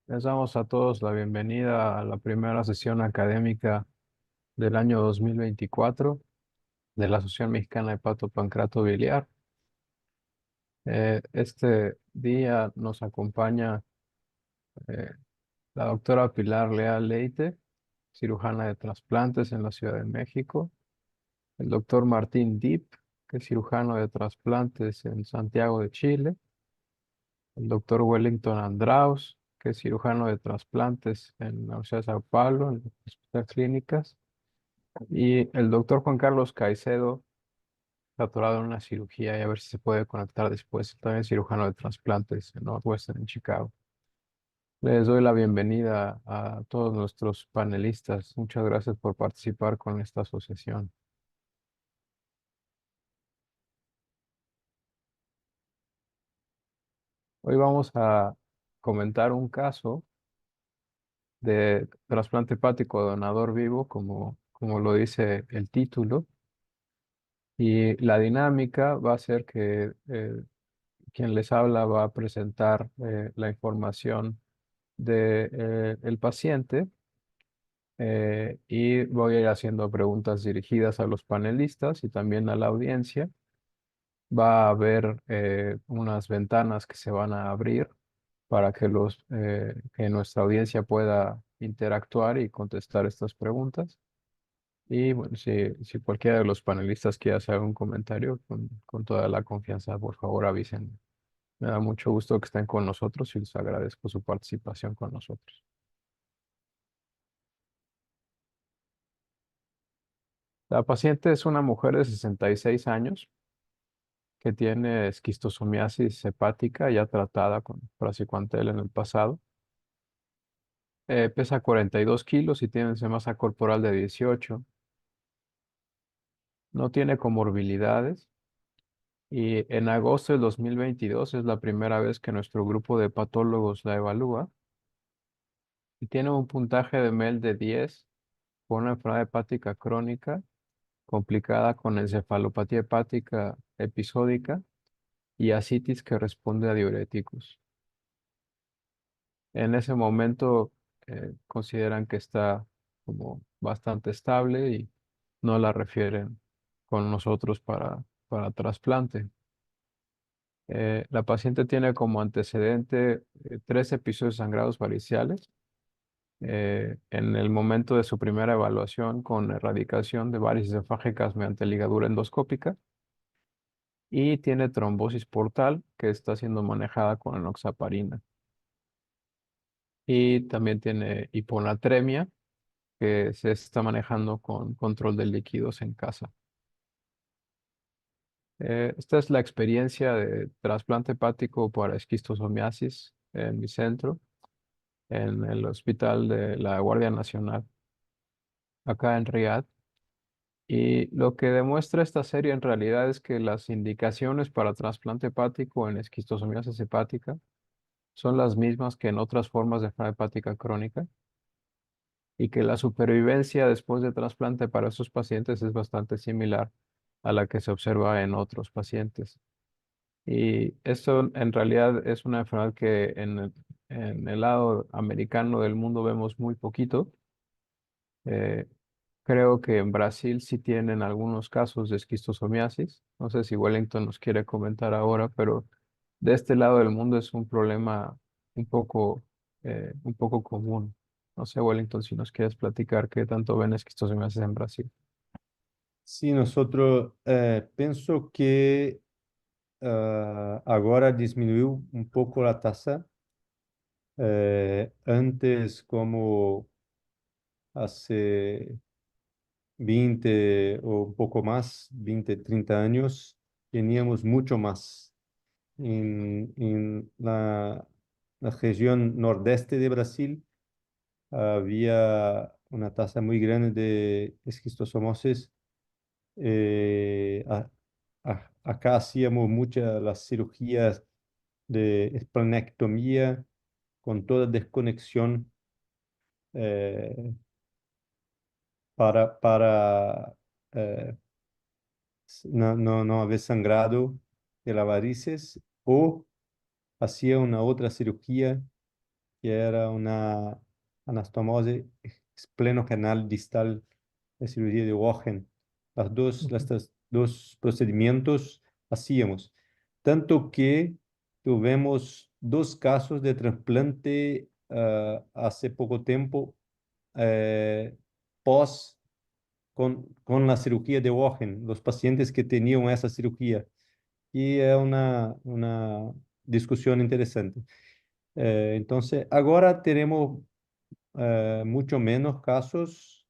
Les damos a todos la bienvenida a la primera sesión académica del año 2024 de la Asociación Mexicana de Pancreato Biliar. Este día nos acompaña eh, la doctora Pilar Leal Leite, cirujana de trasplantes en la Ciudad de México, el doctor Martín Dip, que es cirujano de trasplantes en Santiago de Chile, el doctor Wellington Andraus, que es cirujano de trasplantes en la Universidad de Sao Paulo, en el Hospital Clínicas. Y el doctor Juan Carlos Caicedo, doctorado en una cirugía, y a ver si se puede conectar después, también cirujano de trasplantes en Northwestern, en Chicago. Les doy la bienvenida a todos nuestros panelistas. Muchas gracias por participar con esta asociación. Hoy vamos a comentar un caso de trasplante hepático donador vivo, como lo dice el título. Y la dinámica va a ser que quien les habla va a presentar la información de, el paciente, y voy a ir haciendo preguntas dirigidas a los panelistas y también a la audiencia. Va a haber unas ventanas que se van a abrir para que nuestra audiencia pueda interactuar y contestar estas preguntas. Y bueno, si cualquiera de los panelistas quiere hacer un comentario, con toda la confianza, por favor avisen. Me da mucho gusto que estén con nosotros y les agradezco su participación con nosotros. La paciente es una mujer de 66 años que tiene esquistosomiasis hepática ya tratada con praziquantel en el pasado. Pesa 42 kilos y tiene masa corporal de 18. No tiene comorbilidades y en agosto del 2022 es la primera vez que nuestro grupo de patólogos la evalúa y tiene un puntaje de MEL de 10 con una enfermedad hepática crónica complicada con encefalopatía hepática episódica y ascitis que responde a diuréticos. En ese momento consideran que está como bastante estable y no la refieren con nosotros para trasplante. La paciente tiene como antecedente 3 episodios sangrados variciales en el momento de su primera evaluación con erradicación de varices esofágicas mediante ligadura endoscópica y tiene trombosis portal que está siendo manejada con enoxaparina. Y también tiene hiponatremia que se está manejando con control de líquidos en casa. Esta es la experiencia de trasplante hepático para esquistosomiasis en mi centro, en el Hospital de la Guardia Nacional, acá en Riyadh. Y lo que demuestra esta serie en realidad es que las indicaciones para trasplante hepático en esquistosomiasis hepática son las mismas que en otras formas de enfermedad hepática crónica y que la supervivencia después de trasplante para esos pacientes es bastante similar a la que se observa en otros pacientes. Y esto en realidad es una enfermedad que en el lado americano del mundo vemos muy poquito. Eh, Creo que en Brasil sí tienen algunos casos de esquistosomiasis. No sé si Wellington nos quiere comentar ahora, pero de este lado del mundo es un problema un poco común. No sé, Wellington, si nos quieres platicar qué tanto ven esquistosomiasis en Brasil. Sim, nosotros penso que agora diminuiu um pouco a taxa. Antes, como hace 20 o un poco más, 20, 30 años, teníamos mucho más. En la región nordeste de Brasil había una tasa muy grande de esquistosomosis. Acá hacíamos muchas las cirugías de esplenectomía con toda desconexión eh, para no haber sangrado de las varices o hacía una otra cirugía que era una anastomose esplenocanal distal de cirugía de Wogen. Ujú. Estos dos procedimientos hacíamos. Tanto que tuvimos dos casos de trasplante hace poco tiempo eh, pos con la cirugía de Wogen, los pacientes que tenían esa cirugía. Y es una discusión interesante. Entonces, ahora tenemos mucho menos casos,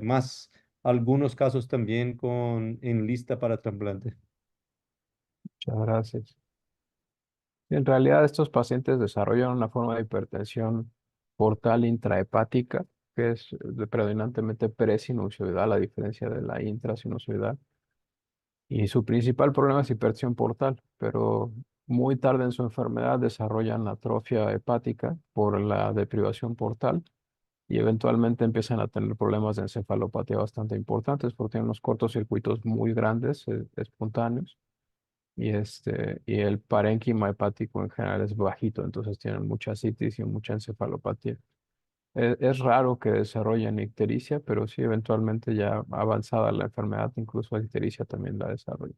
más algunos casos también en lista para trasplante. Muchas gracias. En realidad, estos pacientes desarrollan una forma de hipertensión portal intrahepática, que es predominantemente presinusoidal, a diferencia de la intrasinusoidal. Y su principal problema es hipertensión portal, pero muy tarde en su enfermedad desarrollan atrofia hepática por la deprivación portal y eventualmente empiezan a tener problemas de encefalopatía bastante importantes porque tienen unos cortocircuitos muy grandes, espontáneos. Y el parénquima hepático en general es bajito, entonces tienen mucha citis y mucha encefalopatía. Es raro que desarrollen ictericia, pero sí eventualmente ya avanzada la enfermedad, incluso la ictericia también la desarrolla.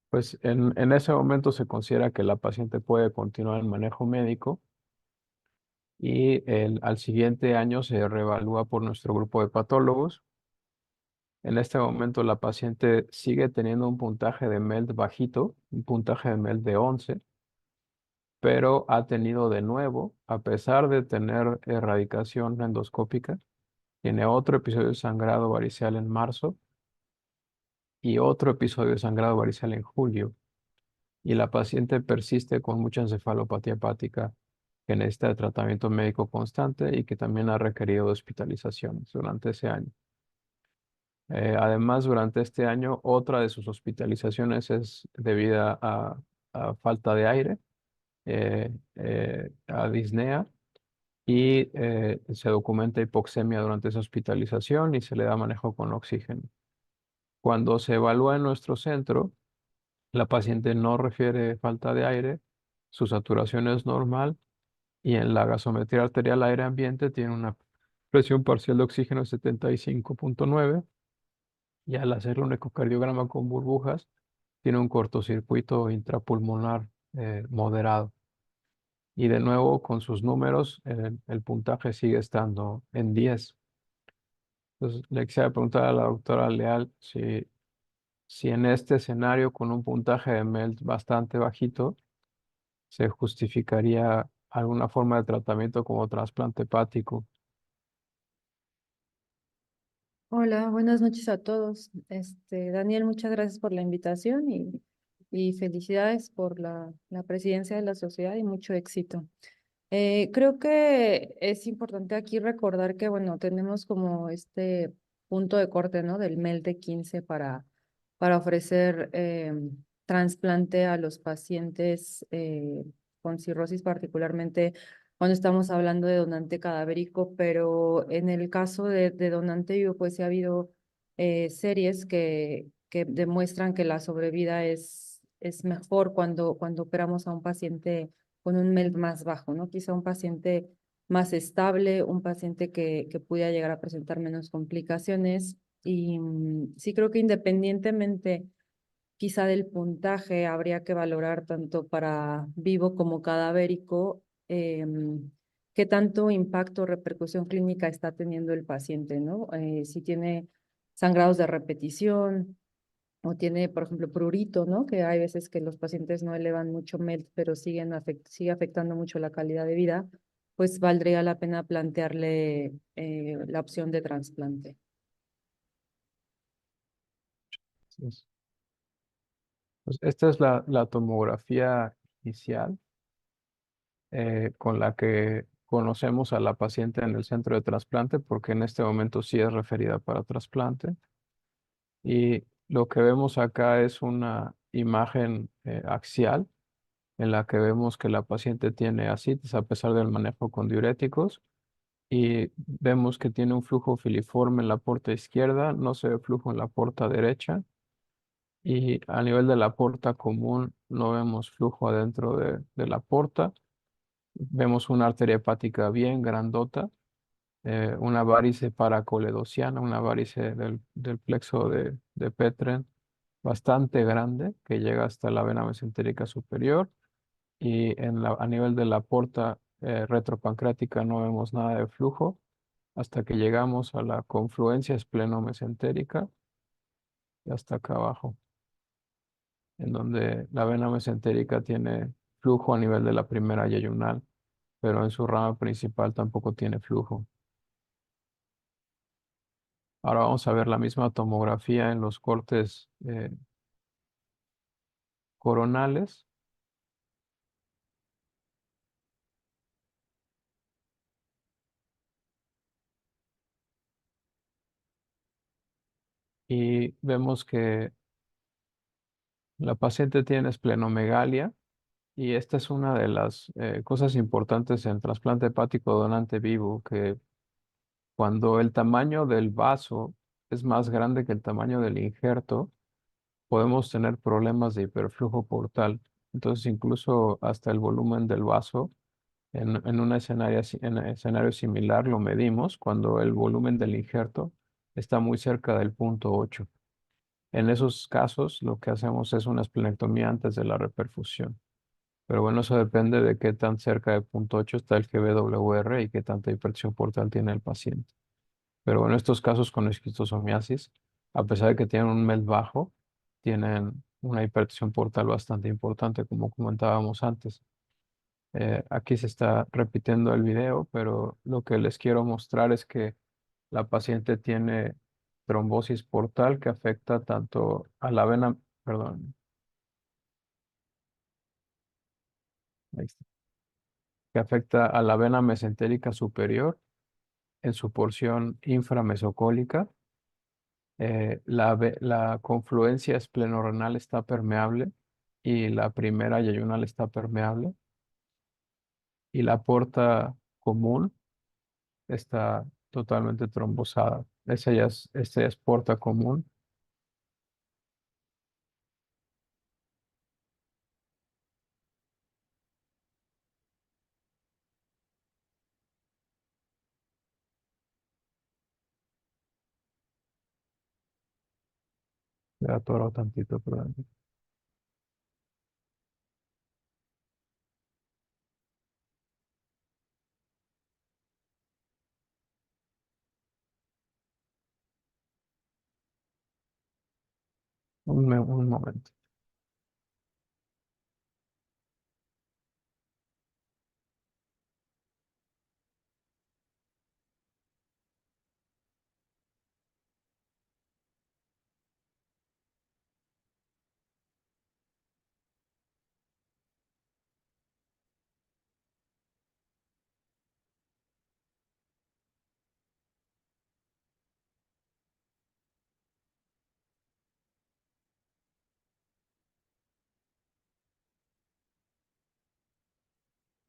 Pues en ese momento se considera que la paciente puede continuar el manejo médico y al siguiente año se reevalúa por nuestro grupo de patólogos. En este momento la paciente sigue teniendo un puntaje de MELD bajito, un puntaje de MELD de 11, pero ha tenido de nuevo, a pesar de tener erradicación endoscópica, tiene otro episodio de sangrado varicel en marzo y otro episodio de sangrado varicel en julio. Y la paciente persiste con mucha encefalopatía hepática que necesita de tratamiento médico constante y que también ha requerido hospitalizaciones durante ese año. Además, durante este año, otra de sus hospitalizaciones es debida a falta de aire, a disnea, y se documenta hipoxemia durante esa hospitalización y se le da manejo con oxígeno. Cuando se evalúa en nuestro centro, la paciente no refiere falta de aire, su saturación es normal y en la gasometría arterial aire ambiente tiene una presión parcial de oxígeno de 75,9 y al hacerle un ecocardiograma con burbujas tiene un cortocircuito intrapulmonar moderado. Y de nuevo, con sus números, el puntaje sigue estando en 10. Entonces, le quisiera preguntar a la doctora Leal si en este escenario, con un puntaje de MELD bastante bajito, se justificaría alguna forma de tratamiento como trasplante hepático. Hola, buenas noches a todos. Daniel, muchas gracias por la invitación y felicidades por la presidencia de la sociedad y mucho éxito. Creo que es importante aquí recordar que, bueno, tenemos como este punto de corte, ¿no? Del MEL de 15 para ofrecer trasplante a los pacientes con cirrosis, particularmente cuando estamos hablando de donante cadavérico, pero en el caso de donante vivo, pues sí ha habido series que demuestran que la sobrevida es mejor cuando operamos a un paciente con un MELD más bajo, ¿no? Quizá un paciente más estable, un paciente que pudiera llegar a presentar menos complicaciones. Y sí creo que independientemente quizá del puntaje, habría que valorar tanto para vivo como cadavérico qué tanto impacto o repercusión clínica está teniendo el paciente, ¿no? Si tiene sangrados de repetición, o tiene, por ejemplo, prurito, ¿no? Que hay veces que los pacientes no elevan mucho MELD, pero sigue afectando mucho la calidad de vida, pues valdría la pena plantearle la opción de trasplante. Entonces, pues esta es la tomografía inicial con la que conocemos a la paciente en el centro de trasplante, porque en este momento sí es referida para trasplante. Y lo que vemos acá es una imagen axial en la que vemos que la paciente tiene ascitis a pesar del manejo con diuréticos y vemos que tiene un flujo filiforme en la porta izquierda, no se ve flujo en la porta derecha Y a nivel de la porta común no vemos flujo adentro de la porta. Vemos una arteria hepática bien grandota, una varice paracoledociana, una varice del plexo de Petren bastante grande que llega hasta la vena mesentérica superior. Y a nivel de la porta retropancreática no vemos nada de flujo hasta que llegamos a la confluencia espleno-mesentérica y hasta acá abajo, en donde la vena mesentérica tiene flujo a nivel de la primera yeyunal, pero en su rama principal tampoco tiene flujo. Ahora vamos a ver la misma tomografía en los cortes coronales. Y vemos que la paciente tiene esplenomegalia y esta es una de las cosas importantes en trasplante hepático donante vivo, que cuando el tamaño del vaso es más grande que el tamaño del injerto, podemos tener problemas de hiperflujo portal. Entonces, incluso hasta el volumen del vaso, en un escenario, en escenario similar lo medimos cuando el volumen del injerto está muy cerca del punto 8. En esos casos, lo que hacemos es una esplenectomía antes de la reperfusión. Pero bueno, eso depende de qué tan cerca del punto 8 está el GBWR y qué tanta hipertensión portal tiene el paciente. Pero bueno, estos casos con esquistosomiasis, a pesar de que tienen un MET bajo, tienen una hipertensión portal bastante importante, como comentábamos antes. Aquí se está repitiendo el video, pero lo que les quiero mostrar es que la paciente tiene trombosis portal que afecta tanto a la vena, perdón, ahí está, que afecta a la vena mesentérica superior en su porción inframesocólica. La confluencia esplenorrenal está permeable y la primera yeyunal está permeable y la porta común está totalmente trombosada. Esa ya es porta común. Me atoro tantito, perdón. Un momento.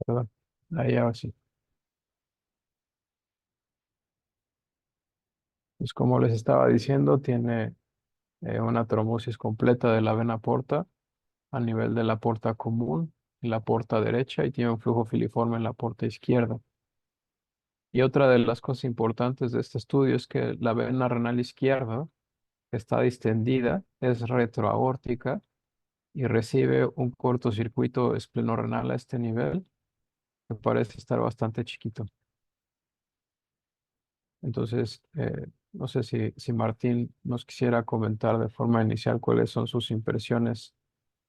Perdón. Ahí ahora sí. Pues como les estaba diciendo, tiene una trombosis completa de la vena porta a nivel de la porta común y la porta derecha y tiene un flujo filiforme en la porta izquierda. Y otra de las cosas importantes de este estudio es que la vena renal izquierda, que está distendida, es retroaórtica y recibe un cortocircuito esplenorrenal a este nivel, que parece estar bastante chiquito. Entonces, no sé si Martín nos quisiera comentar de forma inicial cuáles son sus impresiones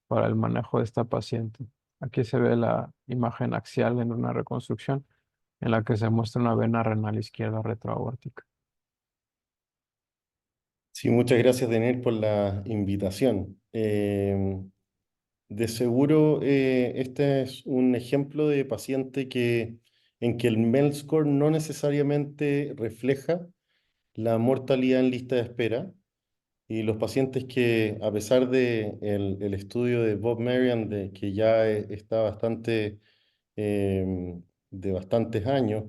para el manejo de esta paciente. Aquí se ve la imagen axial en una reconstrucción en la que se muestra una vena renal izquierda retroaórtica. Sí, muchas gracias, Daniel, por la invitación. De seguro, este es un ejemplo de paciente en que el MEL score no necesariamente refleja la mortalidad en lista de espera. Y los pacientes que, a pesar de el estudio de Bob Marian, que ya está bastante, de bastantes años,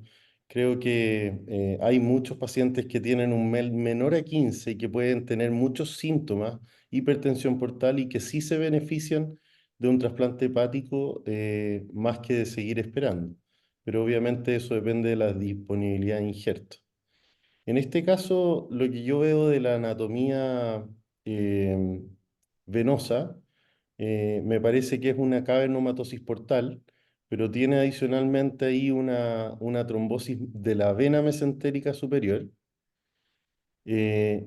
Creo que hay muchos pacientes que tienen un MEL menor a 15 y que pueden tener muchos síntomas, hipertensión portal, y que sí se benefician de un trasplante hepático más que de seguir esperando. Pero obviamente eso depende de la disponibilidad de injerto. En este caso, lo que yo veo de la anatomía eh, venosa, me parece que es una cavernomatosis portal, pero tiene adicionalmente ahí una trombosis de la vena mesentérica superior. eh,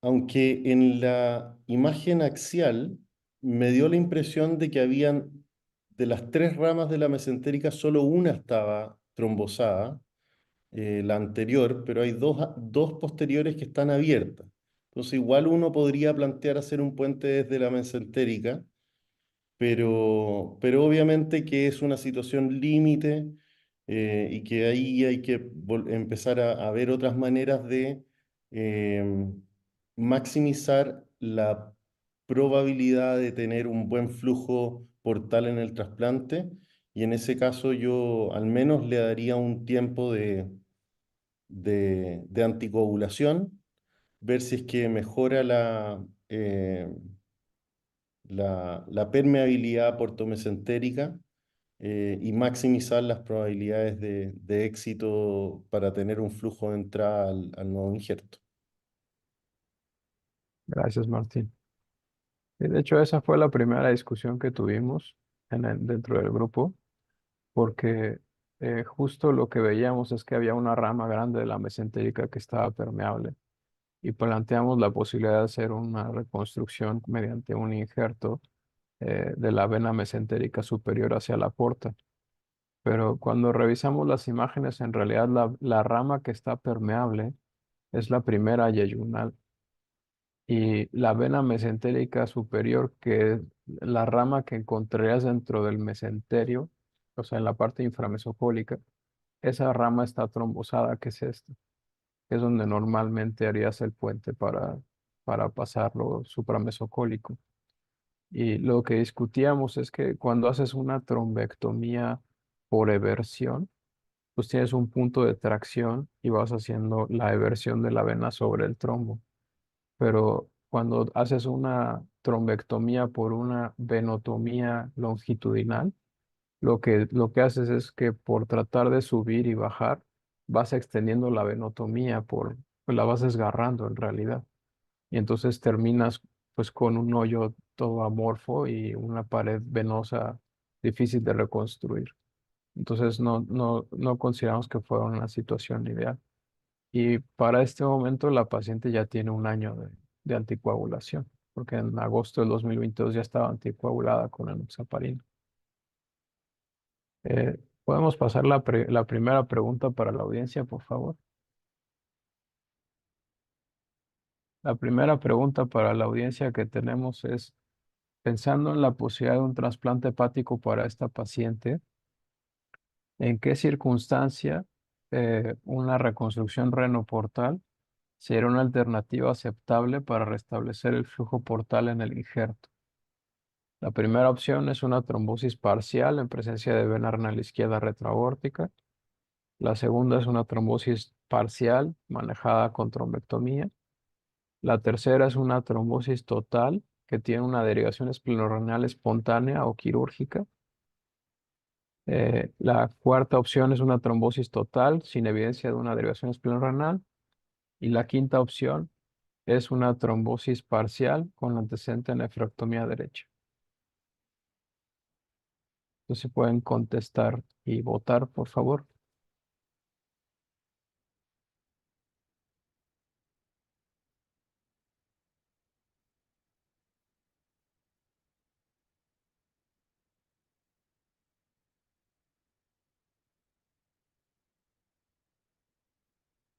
Aunque en la imagen axial me dio la impresión de que habían, de las tres ramas de la mesentérica, solo una estaba trombosada, la anterior, pero hay dos posteriores que están abiertas. Entonces, igual uno podría plantear hacer un puente desde la mesentérica, pero obviamente que es una situación límite, y que ahí hay que empezar a ver otras maneras de maximizar la probabilidad de tener un buen flujo portal en el trasplante. Y en ese caso yo al menos le daría un tiempo de anticoagulación, ver si es que mejora la permeabilidad portomesentérica, y maximizar las probabilidades de éxito para tener un flujo de entrada al nuevo injerto. Gracias, Martín. Y de hecho, esa fue la primera discusión que tuvimos dentro del grupo, porque justo lo que veíamos es que había una rama grande de la mesentérica que estaba permeable y planteamos la posibilidad de hacer una reconstrucción mediante un injerto de la vena mesentérica superior hacia la porta. Pero cuando revisamos las imágenes, en realidad la rama que está permeable es la primera yeyunal y la vena mesentérica superior, que es la rama que encontrarías dentro del mesenterio, o sea, en la parte inframesocólica, esa rama está trombosada, que es esta, que es donde normalmente harías el puente para pasarlo supramesocólico. Y lo que discutíamos es que cuando haces una trombectomía por eversión, pues tienes un punto de tracción y vas haciendo la eversión de la vena sobre el trombo. Pero cuando haces una trombectomía por una venotomía longitudinal, lo que haces es que por tratar de subir y bajar, vas extendiendo la venotomía pues la vas desgarrando en realidad. Y entonces terminas pues con un hoyo todo amorfo y una pared venosa difícil de reconstruir. Entonces no consideramos que fuera una situación ideal. Y para este momento la paciente ya tiene un año de anticoagulación, porque en agosto del 2022 ya estaba anticoagulada con enoxaparina. ¿Podemos pasar la primera pregunta para la audiencia, por favor? La primera pregunta para la audiencia que tenemos es, pensando en la posibilidad de un trasplante hepático para esta paciente, ¿en qué circunstancia una reconstrucción renoportal sería una alternativa aceptable para restablecer el flujo portal en el injerto? La primera opción es una trombosis parcial en presencia de vena renal izquierda retroaórtica. La segunda es una trombosis parcial manejada con trombectomía. La tercera es una trombosis total que tiene una derivación esplenorenal espontánea o quirúrgica. La cuarta opción es una trombosis total sin evidencia de una derivación esplenorenal. Y la quinta opción es una trombosis parcial con antecedente nefrectomía derecha. Entonces pueden contestar y votar, por favor.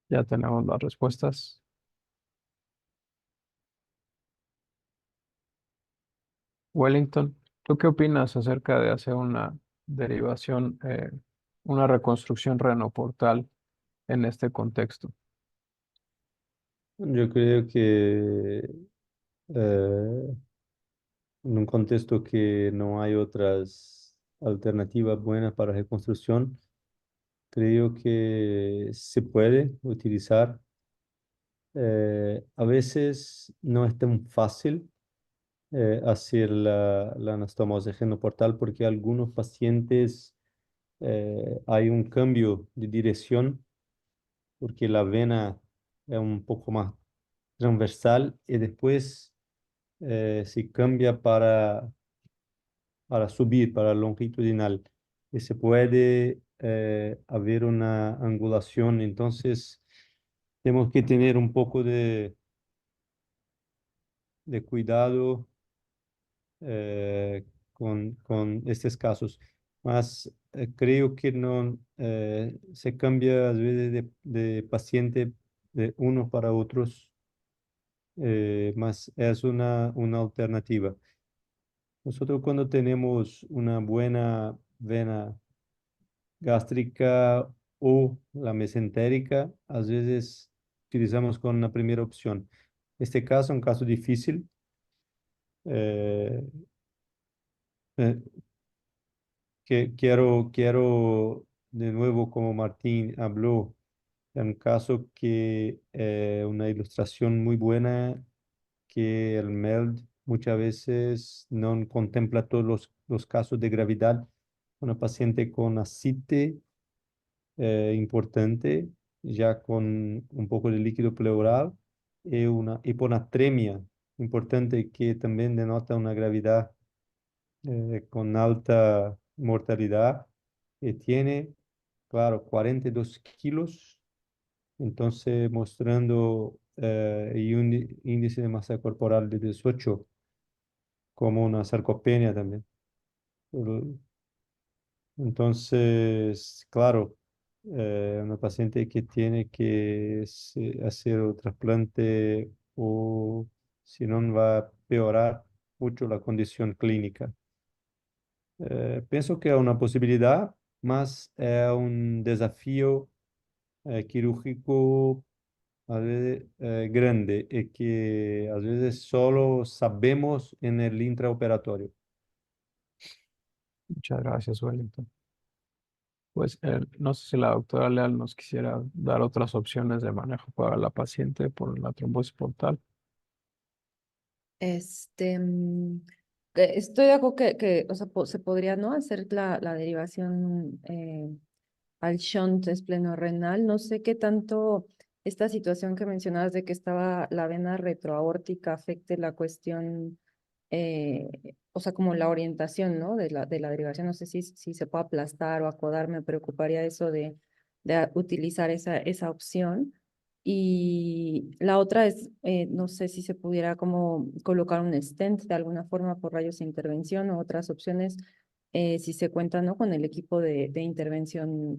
Ya tenemos las respuestas. Wellington, ¿tú qué opinas acerca de hacer una derivación, una reconstrucción renoportal en este contexto? Yo creo que eh, en un contexto que no hay otras alternativas buenas para reconstrucción, creo que se puede utilizar. A veces no es tan fácil hacer la anastomosis portal porque algunos pacientes hay un cambio de dirección porque la vena es un poco más transversal y después se cambia para subir, para longitudinal. Y se puede haber una angulación, entonces tenemos que tener un poco de cuidado con estos casos. Mas creo que no se cambia a veces de paciente de unos para otros, mas es una alternativa. Nosotros cuando tenemos una buena vena gástrica o la mesentérica, a veces utilizamos con la primera opción. Este caso es un caso difícil. eh, eh, que quiero de nuevo, como Martín habló, en un caso que una ilustración muy buena que el MELD muchas veces no contempla todos los casos de gravedad. Una paciente con ascite importante, ya con un poco de líquido pleural, y una hiponatremia importante que también denota una gravedad con alta mortalidad, tiene, claro, 42 kilos, entonces mostrando y un índice de masa corporal de 18, como una sarcopenia también. El- Entonces, claro, una paciente que tiene que hacer un trasplante o si no va a empeorar mucho la condición clínica. Penso que é uma possibilidade, mas é um desafio quirúrgico às vezes, grande e que às vezes solo sabemos en el intraoperatório. Muchas gracias, Wellington. Pues no sé si la doctora Leal nos quisiera dar otras opciones de manejo para la paciente por la trombosis portal. Este, estoy de acuerdo que o sea, se podría, ¿no? Hacer la derivación al shunt esplenorenal. No sé qué tanto esta situación que mencionabas de que estaba la vena retroaórtica afecte la cuestión, o sea, como la orientación, ¿no? De la derivación. No sé si se puede aplastar o acodar. Me preocuparía eso de utilizar esa opción. Y la otra es, no sé si se pudiera como colocar un stent de alguna forma por rayos de intervención o otras opciones, si se cuenta, ¿no? Con el equipo de intervención,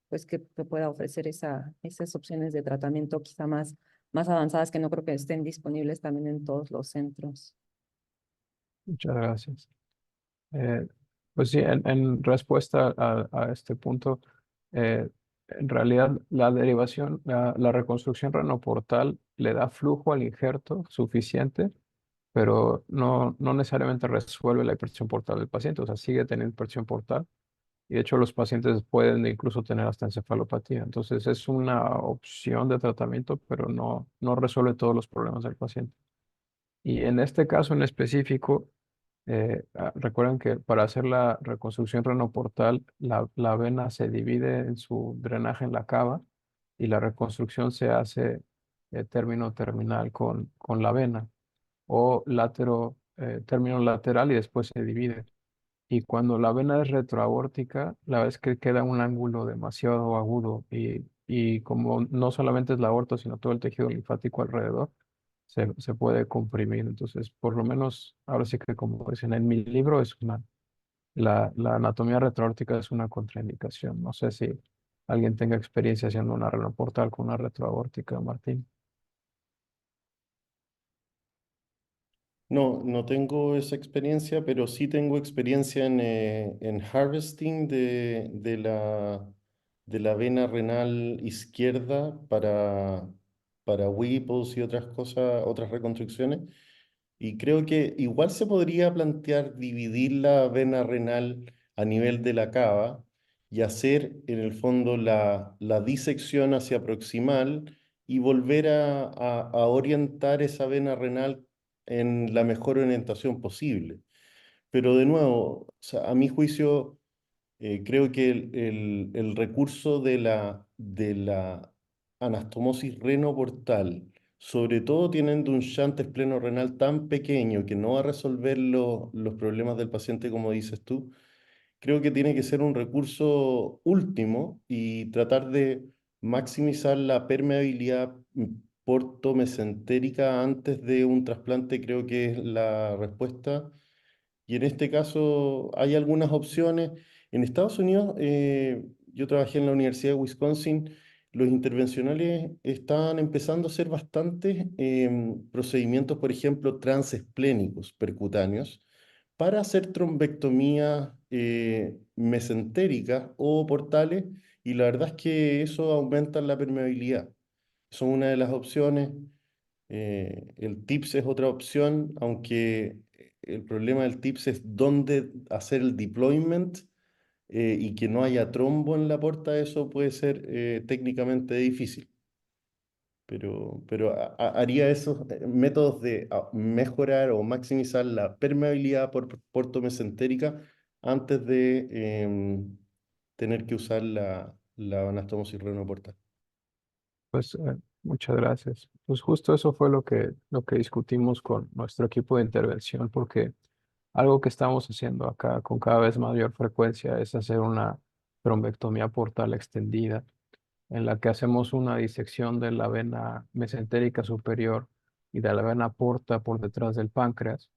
pues que pueda ofrecer esas opciones de tratamiento quizá más avanzadas que no creo que estén disponibles también en todos los centros. Muchas gracias. Eh, pues sí, en respuesta a este punto, eh, en realidad la derivación, la reconstrucción renoportal le da flujo al injerto suficiente, pero no necesariamente resuelve la hipertensión portal del paciente, o sea, sigue teniendo hipertensión portal y de hecho los pacientes pueden incluso tener hasta encefalopatía. Entonces es una opción de tratamiento, pero no resuelve todos los problemas del paciente. Y en este caso en específico, recuerden que para hacer la reconstrucción renoportal, la vena se divide en su drenaje en la cava y la reconstrucción se hace término terminal con la vena o término lateral y después se divide. Y cuando la vena es retroaórtica, la verdad es que queda un ángulo demasiado agudo y como no solamente es la aorta, sino todo el tejido linfático alrededor, se puede comprimir. Entonces, por lo menos, ahora sí que como dicen en mi libro, la anatomía retroaórtica es una contraindicación. No sé si alguien tenga experiencia haciendo una renoportal con una retroaórtica, Martín. No, no tengo esa experiencia, pero sí tengo experiencia en harvesting de la vena renal izquierda para Whipples y otras cosas, otras reconstrucciones. Y creo que igual se podría plantear dividir la vena renal a nivel de la cava y hacer en el fondo la disección hacia proximal y volver a orientar esa vena renal en la mejor orientación posible. Pero de nuevo, o sea, a mi juicio, creo que el recurso de la anastomosis renoportal, sobre todo teniendo un shunt espleno-renal tan pequeño que no va a resolver los problemas del paciente, como dices tú, creo que tiene que ser un recurso último y tratar de maximizar la permeabilidad portomesentérica antes de un trasplante, creo que es la respuesta. Y en este caso hay algunas opciones. En Estados Unidos, yo trabajé en la Universidad de Wisconsin, los intervencionales están empezando a hacer bastantes procedimientos, por ejemplo, transesplénicos percutáneos, para hacer trombectomías mesentéricas o portales, y la verdad es que eso aumenta la permeabilidad. Son una de las opciones. El TIPS es otra opción, aunque el problema del TIPS es dónde hacer el deployment y que no haya trombo en la porta, eso puede ser técnicamente difícil. Pero haría esos métodos de mejorar o maximizar la permeabilidad por portomesentérica antes de tener que usar la anastomosis renoportal. Pues muchas gracias. Pues justo eso fue lo que discutimos con nuestro equipo de intervención, porque algo que estamos haciendo acá con cada vez mayor frecuencia es hacer una trombectomía portal extendida, en la que hacemos una disección de la vena mesentérica superior y de la vena porta por detrás del páncreas,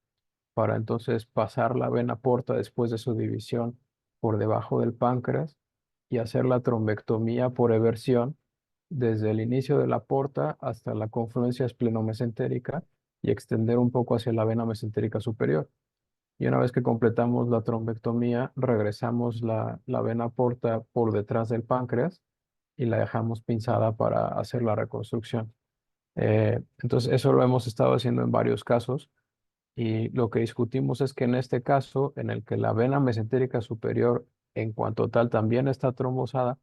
para entonces pasar la vena porta después de su división por debajo del páncreas y hacer la trombectomía por eversión desde el inicio de la porta hasta la confluencia esplenometentérica y extender un poco hacia la vena mesentérica superior. Y una vez que completamos la trombectomía, regresamos la vena porta por detrás del páncreas y la dejamos pinzada para hacer la reconstrucción. Entonces, eso lo hemos estado haciendo en varios casos y lo que discutimos es que en este caso, en el que la vena mesentérica superior en cuanto tal también está trombosada,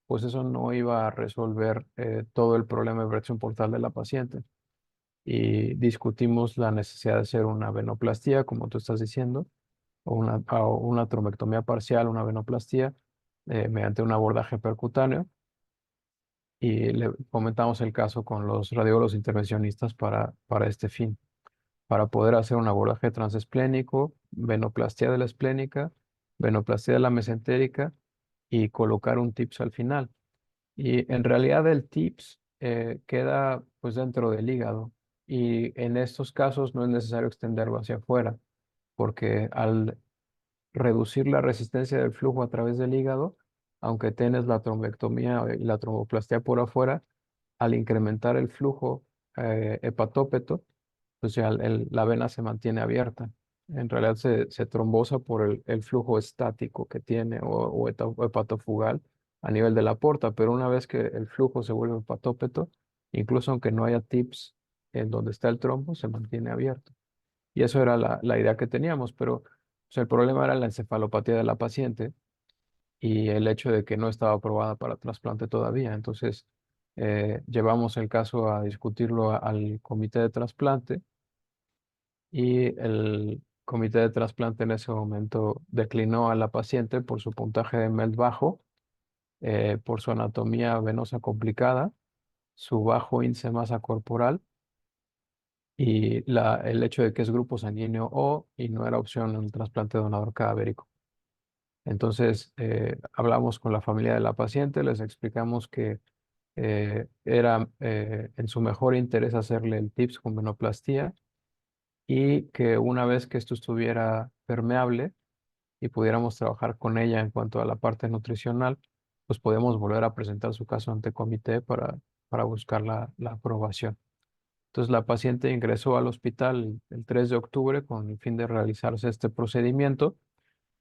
pues eso no iba a resolver todo el problema de erección portal de la paciente. Y discutimos la necesidad de hacer una venoplastía, como tú estás diciendo, o una trombectomía parcial, una venoplastía, mediante un abordaje percutáneo. Y le comentamos el caso con los radiólogos intervencionistas para este fin, para poder hacer un abordaje transesplénico, venoplastia de la esplénica, venoplastia de la mesentérica y colocar un TIPS al final. Y en realidad el TIPS queda pues dentro del hígado y en estos casos no es necesario extenderlo hacia afuera, porque al reducir la resistencia del flujo a través del hígado, aunque tienes la trombectomía y la tromboplastia por afuera, al incrementar el flujo hepatópeto, pues ya la vena se mantiene abierta. En realidad se trombosa por el flujo estático que tiene o hepatofugal a nivel de la porta, pero una vez que el flujo se vuelve hepatópeto, incluso aunque no haya TIPS en donde está el trombo, se mantiene abierto. Y eso era la idea que teníamos, pero pues, el problema era la encefalopatía de la paciente y el hecho de que no estaba aprobada para trasplante todavía. Entonces, llevamos el caso a discutirlo al comité de trasplante y el comité de trasplante en ese momento declinó a la paciente por su puntaje de MELD bajo, por su anatomía venosa complicada, su bajo índice de masa corporal y el hecho de que es grupo sanguíneo O y no era opción en el trasplante de donador cadavérico. Entonces, hablamos con la familia de la paciente, les explicamos que era en su mejor interés hacerle el TIPS con venoplastía y que una vez que esto estuviera permeable y pudiéramos trabajar con ella en cuanto a la parte nutricional, pues podemos volver a presentar su caso ante comité para buscar la aprobación. Entonces la paciente ingresó al hospital el 3 de octubre con el fin de realizarse este procedimiento.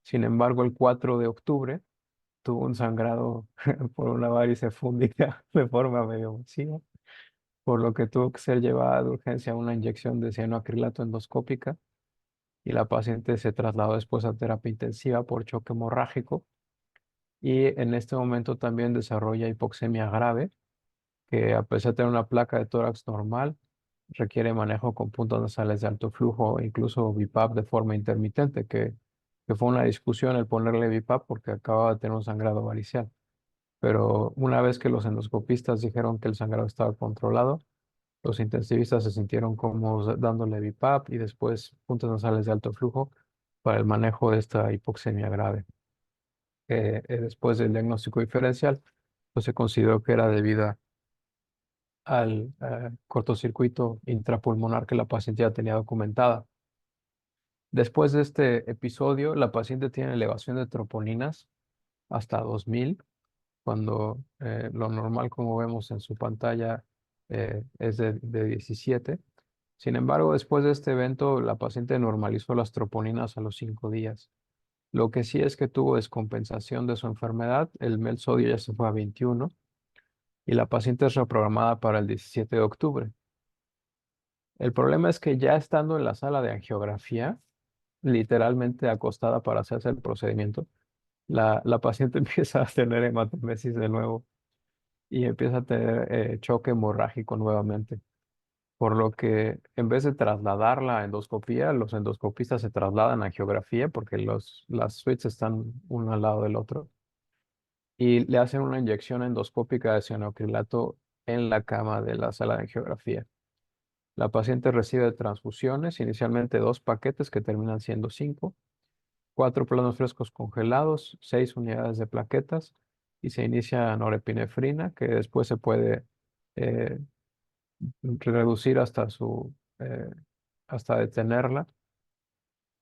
Sin embargo, el 4 de octubre tuvo un sangrado por una varice fúngica de forma medio masiva, por lo que tuvo que ser llevada de urgencia a una inyección de cianoacrilato endoscópica y la paciente se trasladó después a terapia intensiva por choque hemorrágico y en este momento también desarrolla hipoxemia grave, que a pesar de tener una placa de tórax normal, requiere manejo con puntos nasales de alto flujo, incluso BiPAP de forma intermitente, que fue una discusión el ponerle BiPAP porque acababa de tener un sangrado varicial. Pero una vez que los endoscopistas dijeron que el sangrado estaba controlado, los intensivistas se sintieron cómodos dándole BiPAP y después puntos nasales de alto flujo para el manejo de esta hipoxemia grave. Después del diagnóstico diferencial, pues se consideró que era debida al cortocircuito intrapulmonar que la paciente ya tenía documentada. Después de este episodio, la paciente tiene elevación de troponinas hasta 2000, cuando lo normal, como vemos en su pantalla, es de 17. Sin embargo, después de este evento, la paciente normalizó las troponinas a los 5 días. Lo que sí es que tuvo descompensación de su enfermedad, el MEL sodio ya se fue a 21 y la paciente es reprogramada para el 17 de octubre. El problema es que ya estando en la sala de angiografía, literalmente acostada para hacerse el procedimiento, la paciente empieza a tener hematemesis de nuevo y empieza a tener choque hemorrágico nuevamente. Por lo que en vez de trasladarla a endoscopía, los endoscopistas se trasladan a angiografía porque las suites están uno al lado del otro y le hacen una inyección endoscópica de cianoacrilato en la cama de la sala de angiografía. La paciente recibe transfusiones, inicialmente 2 paquetes que terminan siendo 5, 4 planos frescos congelados, 6 unidades de plaquetas y se inicia norepinefrina que después se puede eh, reducir hasta detenerla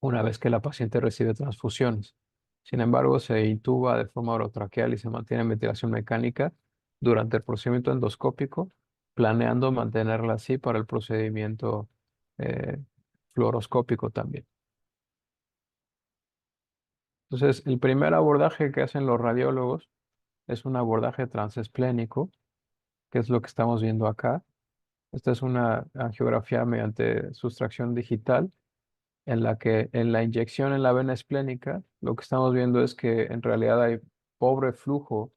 una vez que la paciente recibe transfusiones. Sin embargo, se intuba de forma orotraqueal y se mantiene en ventilación mecánica durante el procedimiento endoscópico, planeando mantenerla así para el procedimiento eh, fluoroscópico también. Entonces, el primer abordaje que hacen los radiólogos es un abordaje transesplénico, que es lo que estamos viendo acá. Esta es una angiografía mediante sustracción digital en la que en la inyección en la vena esplénica lo que estamos viendo es que en realidad hay pobre flujo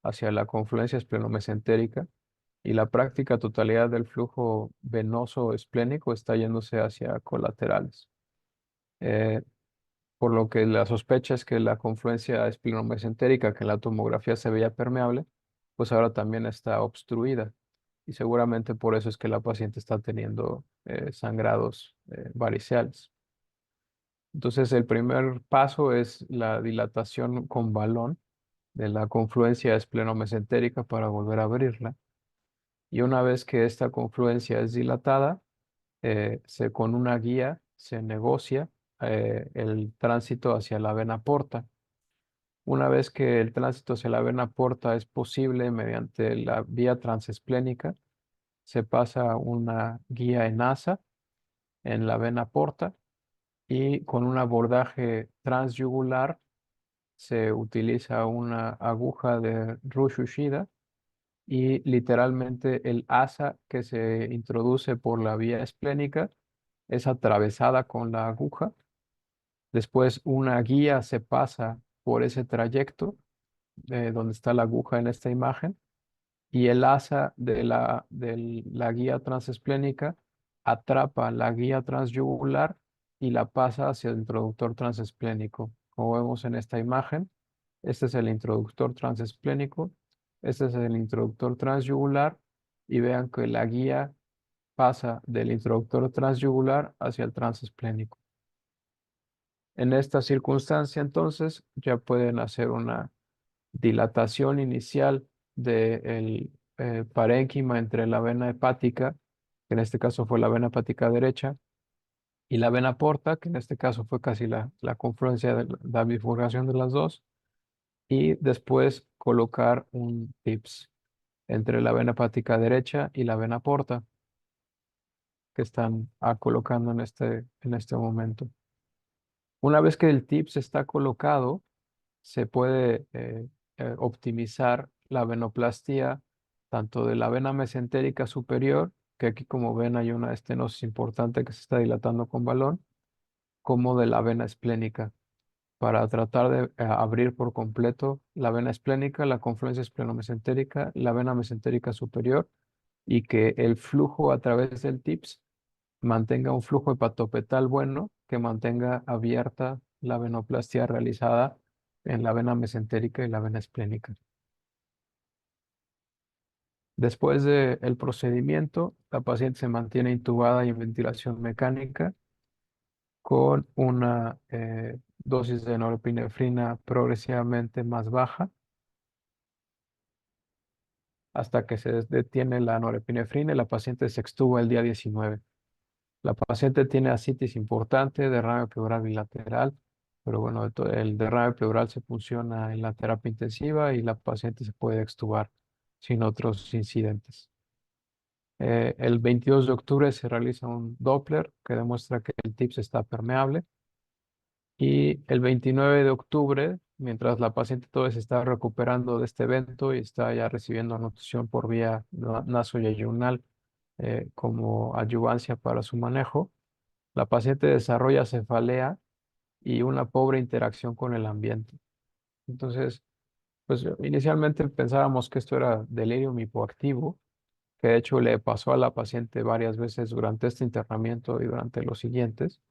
hacia la confluencia esplenomesenterica y la práctica totalidad del flujo venoso esplénico está yéndose hacia colaterales. Eh, por lo que la sospecha es que la confluencia esplenomesenterica, que en la tomografía se veía permeable, pues ahora también está obstruida. Y seguramente por eso es que la paciente está teniendo sangrados variceales. Entonces, el primer paso es la dilatación con balón de la confluencia esplenomesenterica para volver a abrirla. Y una vez que esta confluencia es dilatada, con una guía se negocia el tránsito hacia la vena porta. Una vez que el tránsito hacia la vena porta es posible mediante la vía transesplénica, se pasa una guía en asa en la vena porta y con un abordaje transyugular se utiliza una aguja de Rush Ushida y literalmente el asa que se introduce por la vía esplénica es atravesada con la aguja. Después una guía se pasa por ese trayecto donde está la aguja en esta imagen y el asa de la guía transesplénica atrapa la guía transyugular y la pasa hacia el introductor transesplénico. Como vemos en esta imagen, este es el introductor transesplénico, este es el introductor transyugular y vean que la guía pasa del introductor transyugular hacia el transesplénico. En esta circunstancia, entonces, ya pueden hacer una dilatación inicial del parénquima entre la vena hepática, que en este caso fue la vena hepática derecha, y la vena porta, que en este caso fue casi la confluencia de la bifurcación de las dos, y después colocar un TIPS entre la vena hepática derecha y la vena porta, que están colocando en este momento. Una vez que el TIPS está colocado, se puede optimizar la venoplastía tanto de la vena mesentérica superior, que aquí como ven hay una estenosis importante que se está dilatando con balón, como de la vena esplénica. para tratar de abrir por completo la vena esplénica, la confluencia esplenomesenterica, la vena mesentérica superior y que el flujo a través del TIPS mantenga un flujo hepatopetal bueno, que mantenga abierta la venoplastia realizada en la vena mesentérica y la vena esplénica. Después del procedimiento, la paciente se mantiene intubada y en ventilación mecánica con una dosis de norepinefrina progresivamente más baja hasta que se detiene la norepinefrina y la paciente se extuba el día 19. La paciente tiene ascitis importante, derrame pleural bilateral, pero bueno, el derrame pleural se funciona en la terapia intensiva y la paciente se puede extubar sin otros incidentes. El 22 de octubre se realiza un Doppler que demuestra que el TIPS está permeable. Y el 29 de octubre, mientras la paciente todavía se está recuperando de este evento y está ya recibiendo nutrición por vía nasoyeyunal como adyuvancia para su manejo, la paciente desarrolla cefalea y una pobre interacción con el ambiente. Entonces, pues inicialmente pensábamos que esto era delirium hipoactivo, que de hecho le pasó a la paciente varias veces durante este internamiento y durante los siguientes.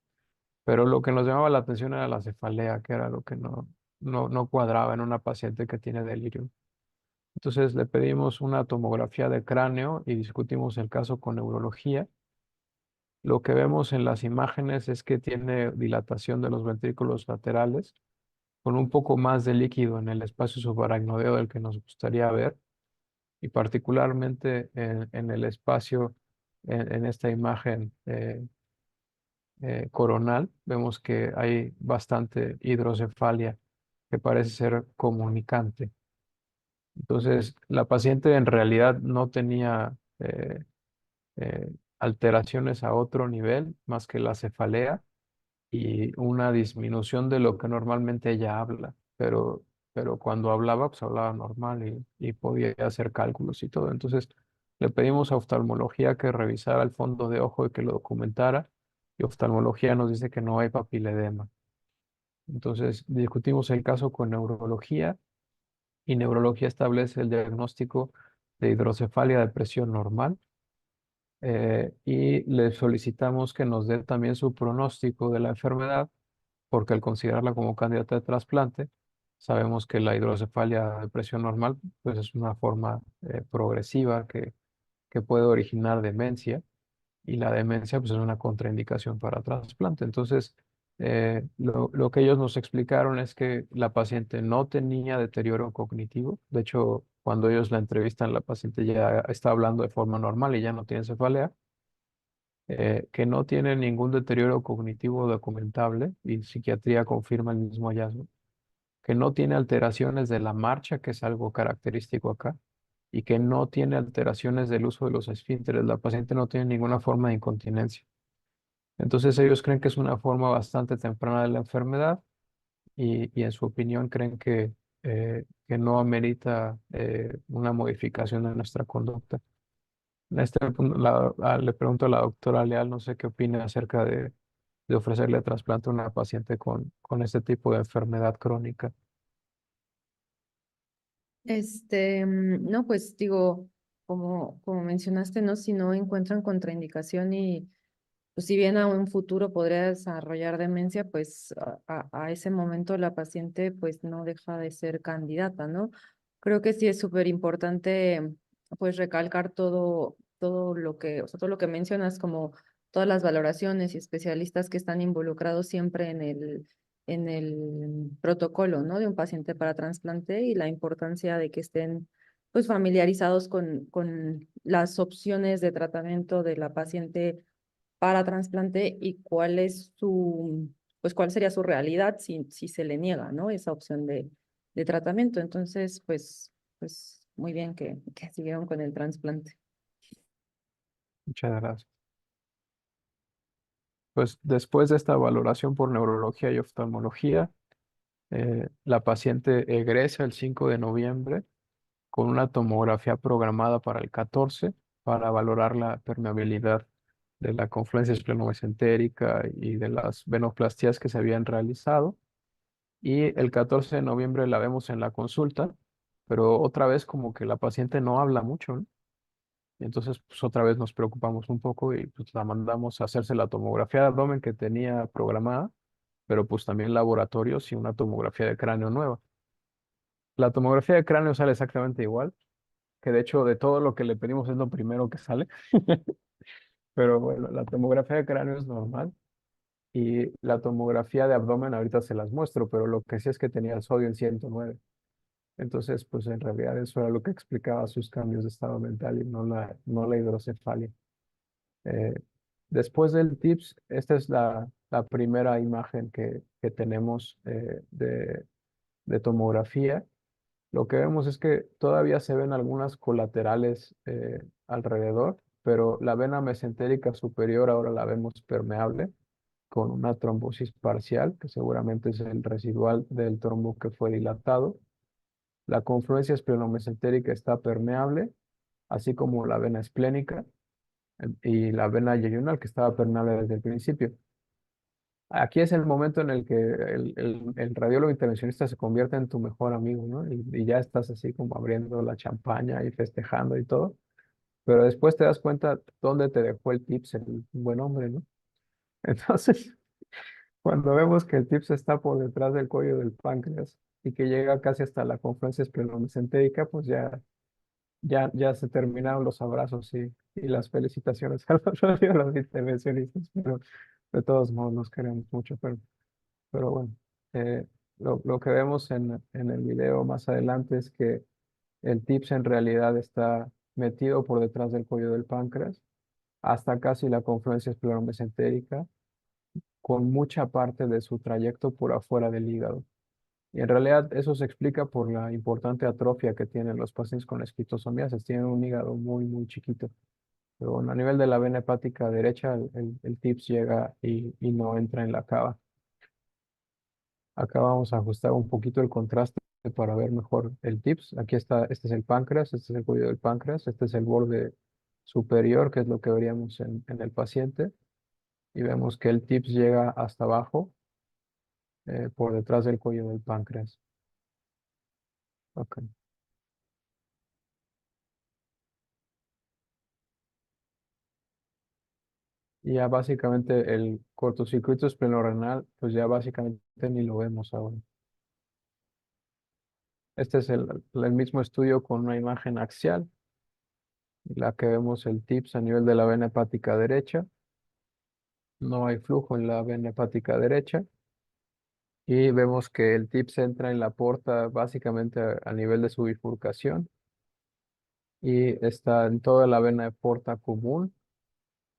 Pero lo que nos llamaba la atención era la cefalea, que era lo que no cuadraba en una paciente que tiene delirium. Entonces le pedimos una tomografía de cráneo y discutimos el caso con neurología. Lo que vemos en las imágenes es que tiene dilatación de los ventrículos laterales, con un poco más de líquido en el espacio subaracnoideo del que nos gustaría ver, y particularmente en el espacio, en esta imagen coronal, vemos que hay bastante hidrocefalia que parece ser comunicante. Entonces, la paciente en realidad no tenía alteraciones a otro nivel más que la cefalea y una disminución de lo que normalmente ella habla, pero cuando hablaba, pues hablaba normal y podía hacer cálculos y todo. Entonces, le pedimos a oftalmología que revisara el fondo de ojo y que lo documentara, y oftalmología nos dice que no hay papiledema. Entonces, discutimos el caso con neurología y neurología establece el diagnóstico de hidrocefalia de presión normal, y le solicitamos que nos dé también su pronóstico de la enfermedad, porque al considerarla como candidata de trasplante, sabemos que la hidrocefalia de presión normal pues es una forma progresiva que puede originar demencia, y la demencia pues es una contraindicación para trasplante. Entonces, lo que ellos nos explicaron es que la paciente no tenía deterioro cognitivo. De hecho, cuando ellos la entrevistan, la paciente ya está hablando de forma normal y ya no tiene cefalea, que no tiene ningún deterioro cognitivo documentable, y psiquiatría confirma el mismo hallazgo, que no tiene alteraciones de la marcha, que es algo característico acá, y que no tiene alteraciones del uso de los esfínteres. La paciente no tiene ninguna forma de incontinencia. Entonces ellos creen que es una forma bastante temprana de la enfermedad, y en su opinión creen que no amerita una modificación de nuestra conducta. En este punto le pregunto a la doctora Leal, no sé qué opina acerca de ofrecerle trasplante a una paciente con este tipo de enfermedad crónica. No, pues digo, como mencionaste, ¿no? Si no encuentran contraindicación y pues si bien a un futuro podría desarrollar demencia, pues a ese momento la paciente pues no deja de ser candidata, ¿no? Creo que sí es súper importante pues recalcar todo lo que, o sea, todo lo que mencionas, como todas las valoraciones y especialistas que están involucrados siempre en el protocolo, ¿no? De un paciente para trasplante, y la importancia de que estén pues familiarizados con las opciones de tratamiento de la paciente para trasplante y cuál es pues cuál sería su realidad si se le niega, ¿no? Esa opción de tratamiento. Entonces, pues muy bien que siguieron con el trasplante. Muchas gracias. Pues después de esta valoración por neurología y oftalmología, la paciente egresa el 5 de noviembre con una tomografía programada para el 14 para valorar la permeabilidad de la confluencia esplenomesenterica y de las venoplastías que se habían realizado. Y el 14 de noviembre la vemos en la consulta, pero otra vez como que la paciente no habla mucho, ¿no? Y entonces, pues otra vez nos preocupamos un poco y pues la mandamos a hacerse la tomografía de abdomen que tenía programada, pero pues también laboratorios y una tomografía de cráneo nueva. La tomografía de cráneo sale exactamente igual, que de hecho de todo lo que le pedimos es lo primero que sale, pero bueno, la tomografía de cráneo es normal y la tomografía de abdomen ahorita se las muestro, pero lo que sí es que tenía el sodio en 109. Entonces, pues en realidad eso era lo que explicaba sus cambios de estado mental y no la hidrocefalia. Eh, Después del TIPS, esta es la primera imagen que tenemos de tomografía. Lo que vemos es que todavía se ven algunas colaterales alrededor, pero la vena mesentérica superior ahora la vemos permeable con una trombosis parcial, que seguramente es el residual del trombo que fue dilatado. La confluencia esplenomesenterica está permeable, así como la vena esplénica y la vena yeyunal, que estaba permeable desde el principio. Aquí es el momento en el que el radiólogo intervencionista se convierte en tu mejor amigo, ¿no? Y ya estás así como abriendo la champaña y festejando y todo, pero después te das cuenta dónde te dejó el tips el buen hombre, ¿no? Entonces, cuando vemos que el tips está por detrás del cuello del páncreas y que llega casi hasta la confluencia esplenomesenterica, pues ya se terminaron los abrazos y las felicitaciones a los intervencionistas, pero de todos modos nos queremos mucho, pero bueno, eh, lo que vemos en el video más adelante es que el TIPS en realidad está metido por detrás del cuello del páncreas hasta casi la confluencia esplenomesenterica, con mucha parte de su trayecto por afuera del hígado. Y en realidad eso se explica por la importante atrofia que tienen los pacientes con esquistosomiasis. Tienen un hígado muy, muy chiquito. Pero bueno, a nivel de la vena hepática derecha, el TIPS llega y no entra en la cava. Acá vamos a ajustar un poquito el contraste para ver mejor el TIPS. Aquí está, este es el páncreas, este es el cuello del páncreas, este es el borde superior, que es lo que veríamos en el paciente. Y vemos que el TIPS llega hasta abajo, por detrás del cuello del páncreas. Ok. Y ya básicamente el cortocircuito esplenorenal, pues ya básicamente ni lo vemos ahora. Este es el mismo estudio con una imagen axial, en la que vemos el TIPS a nivel de la vena hepática derecha. No hay flujo en la vena hepática derecha. Y vemos que el TIPS entra en la porta básicamente a nivel de su bifurcación y está en toda la vena de porta común,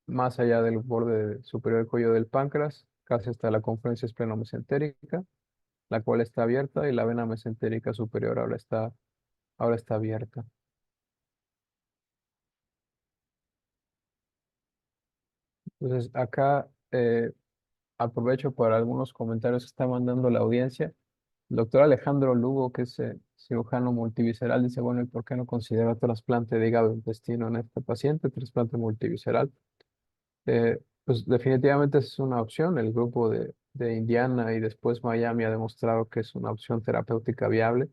más allá del borde superior del cuello del páncreas, casi hasta la confluencia esplenomesenterica, la cual está abierta y la vena mesentérica superior ahora está abierta. Entonces, acá aprovecho para algunos comentarios que está mandando la audiencia. El doctor Alejandro Lugo, que es cirujano multivisceral, dice, bueno, ¿y por qué no considera trasplante de hígado e intestino en este paciente, trasplante multivisceral? Pues definitivamente es una opción. El grupo de Indiana y después Miami ha demostrado que es una opción terapéutica viable.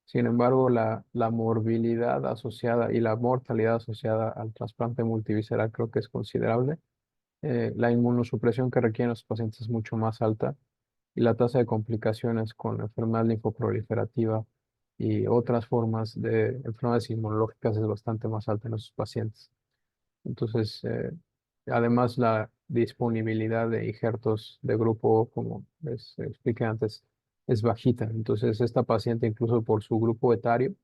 Sin embargo, la morbilidad asociada y la mortalidad asociada al trasplante multivisceral creo que es considerable. La inmunosupresión que requieren los pacientes es mucho más alta y la tasa de complicaciones con enfermedad linfoproliferativa y otras formas de enfermedades inmunológicas es bastante más alta en esos pacientes. Entonces, además la disponibilidad de injertos de grupo, como les expliqué antes, es bajita. Entonces, esta paciente, incluso por su grupo etario,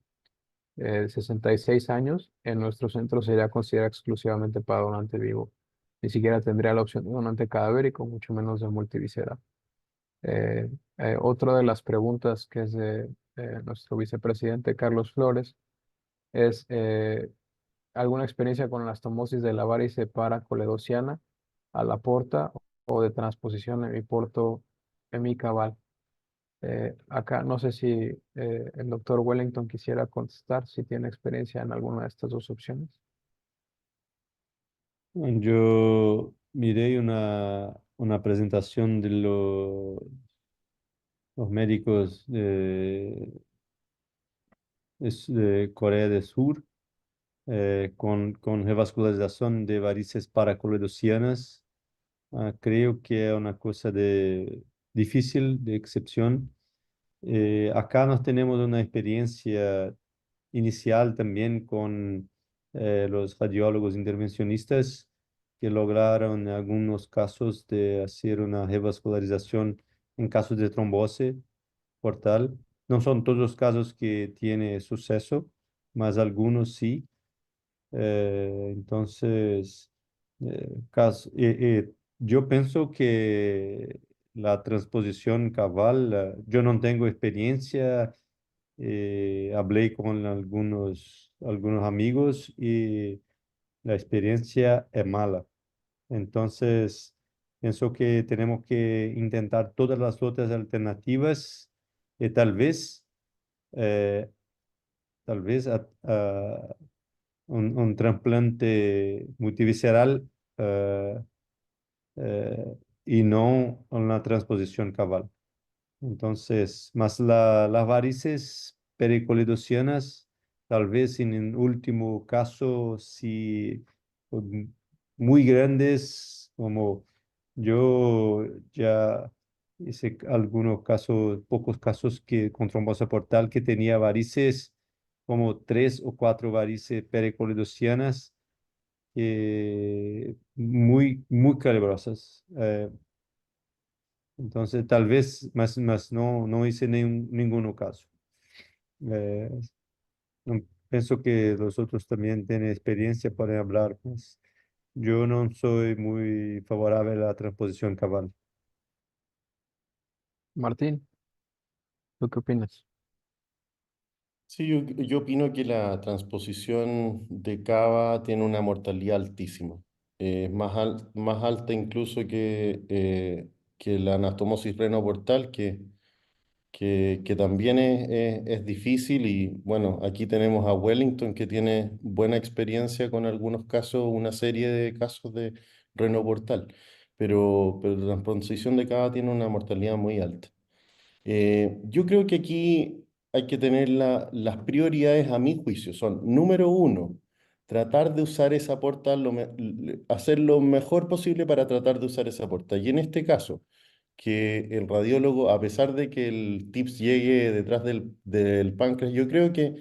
66 años, en nuestro centro sería considerada exclusivamente para donante vivo. Ni siquiera tendría la opción de donante cadavérico, mucho menos de multivisceral. Eh, Otra de las preguntas que es de nuestro vicepresidente Carlos Flores es alguna experiencia con anastomosis de la varice paracoledociana a la porta o de transposición hemiporto hemicaval. Acá no sé si el doctor Wellington quisiera contestar si tiene experiencia en alguna de estas dos opciones. Yo miré una presentación de los médicos de Corea del Sur con revascularización de varices paracoledocianas. Creo que es una cosa difícil, de excepción. Acá nos tenemos una experiencia inicial también con los radiólogos intervencionistas que lograron en algunos casos de hacer una revascularización en casos de trombosis portal. No son todos los casos que tiene suceso, mas algunos sí. Entonces, yo pienso que la transposición cabal, yo no tengo experiencia, hablé con algunos amigos y la experiencia es mala. Entonces, pienso que tenemos que intentar todas las otras alternativas y eh, tal vez un trasplante multivisceral eh, eh, y no una transposición cabal. Entonces, más las varices pericoledocianas, tal vez en el último caso, sí, um, muy grandes, como yo ya hice algunos casos, pocos casos que con trombosis portal que tenía varices, como 3 o 4 varices pericoledocianas, muy calibrosas. Entonces, tal vez, más no hice ninguno caso. Eh, Pienso que los otros también tienen experiencia para hablar, pues yo no soy muy favorable a la transposición cabal. Martín, ¿tú qué opinas? Sí, yo opino que la transposición de cava tiene una mortalidad altísima. Es más alta incluso que la anastomosis renoportal, que también es difícil. Y bueno, aquí tenemos a Wellington, que tiene buena experiencia con algunos casos, una serie de casos de renoportal, pero la transposición de cava tiene una mortalidad muy alta. Yo creo que aquí hay que tener las prioridades, a mi juicio, son: número uno, tratar de usar esa porta, hacer lo mejor posible para tratar de usar esa porta. Y en este caso, que el radiólogo, a pesar de que el TIPS llegue detrás del páncreas, yo creo que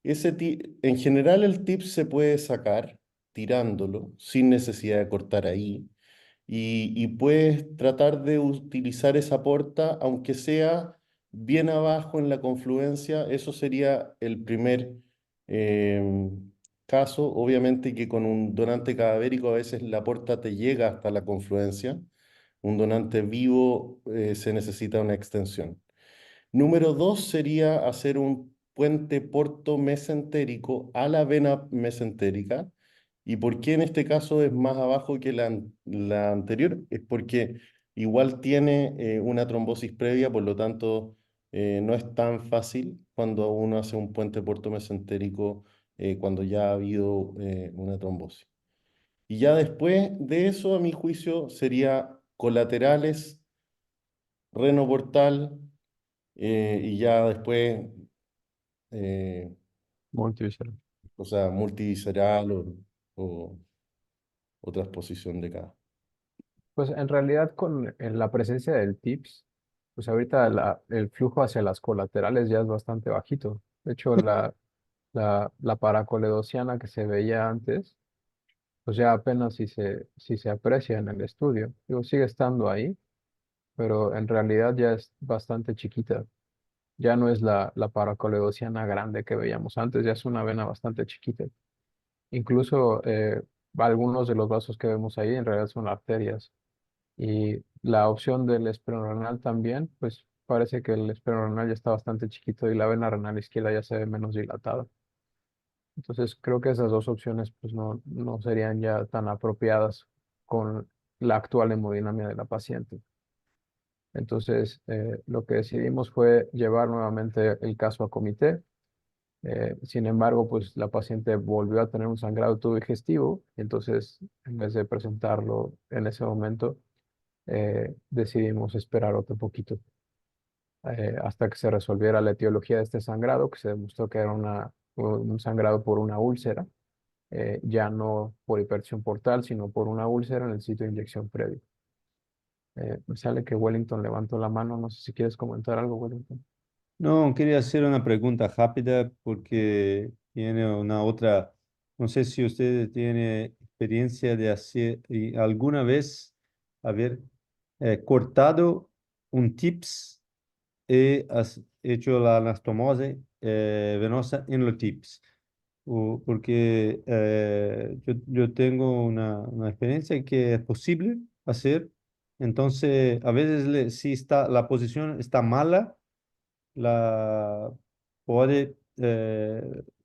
en general el TIPS se puede sacar tirándolo sin necesidad de cortar ahí, y puedes tratar de utilizar esa porta, aunque sea bien abajo en la confluencia. Eso sería el primer caso. Obviamente que con un donante cadavérico a veces la porta te llega hasta la confluencia. Un donante vivo se necesita una extensión. Número dos sería hacer un puente porto-mesentérico a la vena mesentérica. ¿Y por qué en este caso es más abajo que la anterior? Es porque igual tiene una trombosis previa, por lo tanto no es tan fácil cuando uno hace un puente porto-mesentérico cuando ya ha habido una trombosis. Y ya después de eso, a mi juicio, sería colaterales, renoportal, y ya después, eh, Multivisceral. o sea, multivisceral o, o transposición de cada. Pues en realidad en la presencia del TIPS, pues ahorita el flujo hacia las colaterales ya es bastante bajito. De hecho, la paracoledociana que se veía antes, pues ya apenas si se aprecia en el estudio. Digo, sigue estando ahí, pero en realidad ya es bastante chiquita. Ya no es la paracoledociana grande que veíamos antes, ya es una vena bastante chiquita. Incluso algunos de los vasos que vemos ahí en realidad son arterias. Y la opción del renal también, pues parece que el renal ya está bastante chiquito y la vena renal izquierda ya se ve menos dilatada. Entonces creo que esas dos opciones pues no serían ya tan apropiadas con la actual hemodinamia de la paciente. Entonces lo que decidimos fue llevar nuevamente el caso a comité. Sin embargo, pues la paciente volvió a tener un sangrado tubo digestivo y entonces en vez de presentarlo en ese momento, decidimos esperar otro poquito. hasta que se resolviera la etiología de este sangrado, que se demostró que era un sangrado por una úlcera, ya no por hipertensión portal, sino por una úlcera en el sitio de inyección previo. Me sale que Wellington levantó la mano, no sé si quieres comentar algo, Wellington. No, quería hacer una pregunta rápida porque tiene una otra, no sé si ustedes tienen experiencia de hacer y alguna vez haber cortado un TIPS y has hecho la anastomose venosa en los TIPS. Porque yo tengo una experiencia que es posible hacer, entonces a veces si está, la posición está mala, la puede,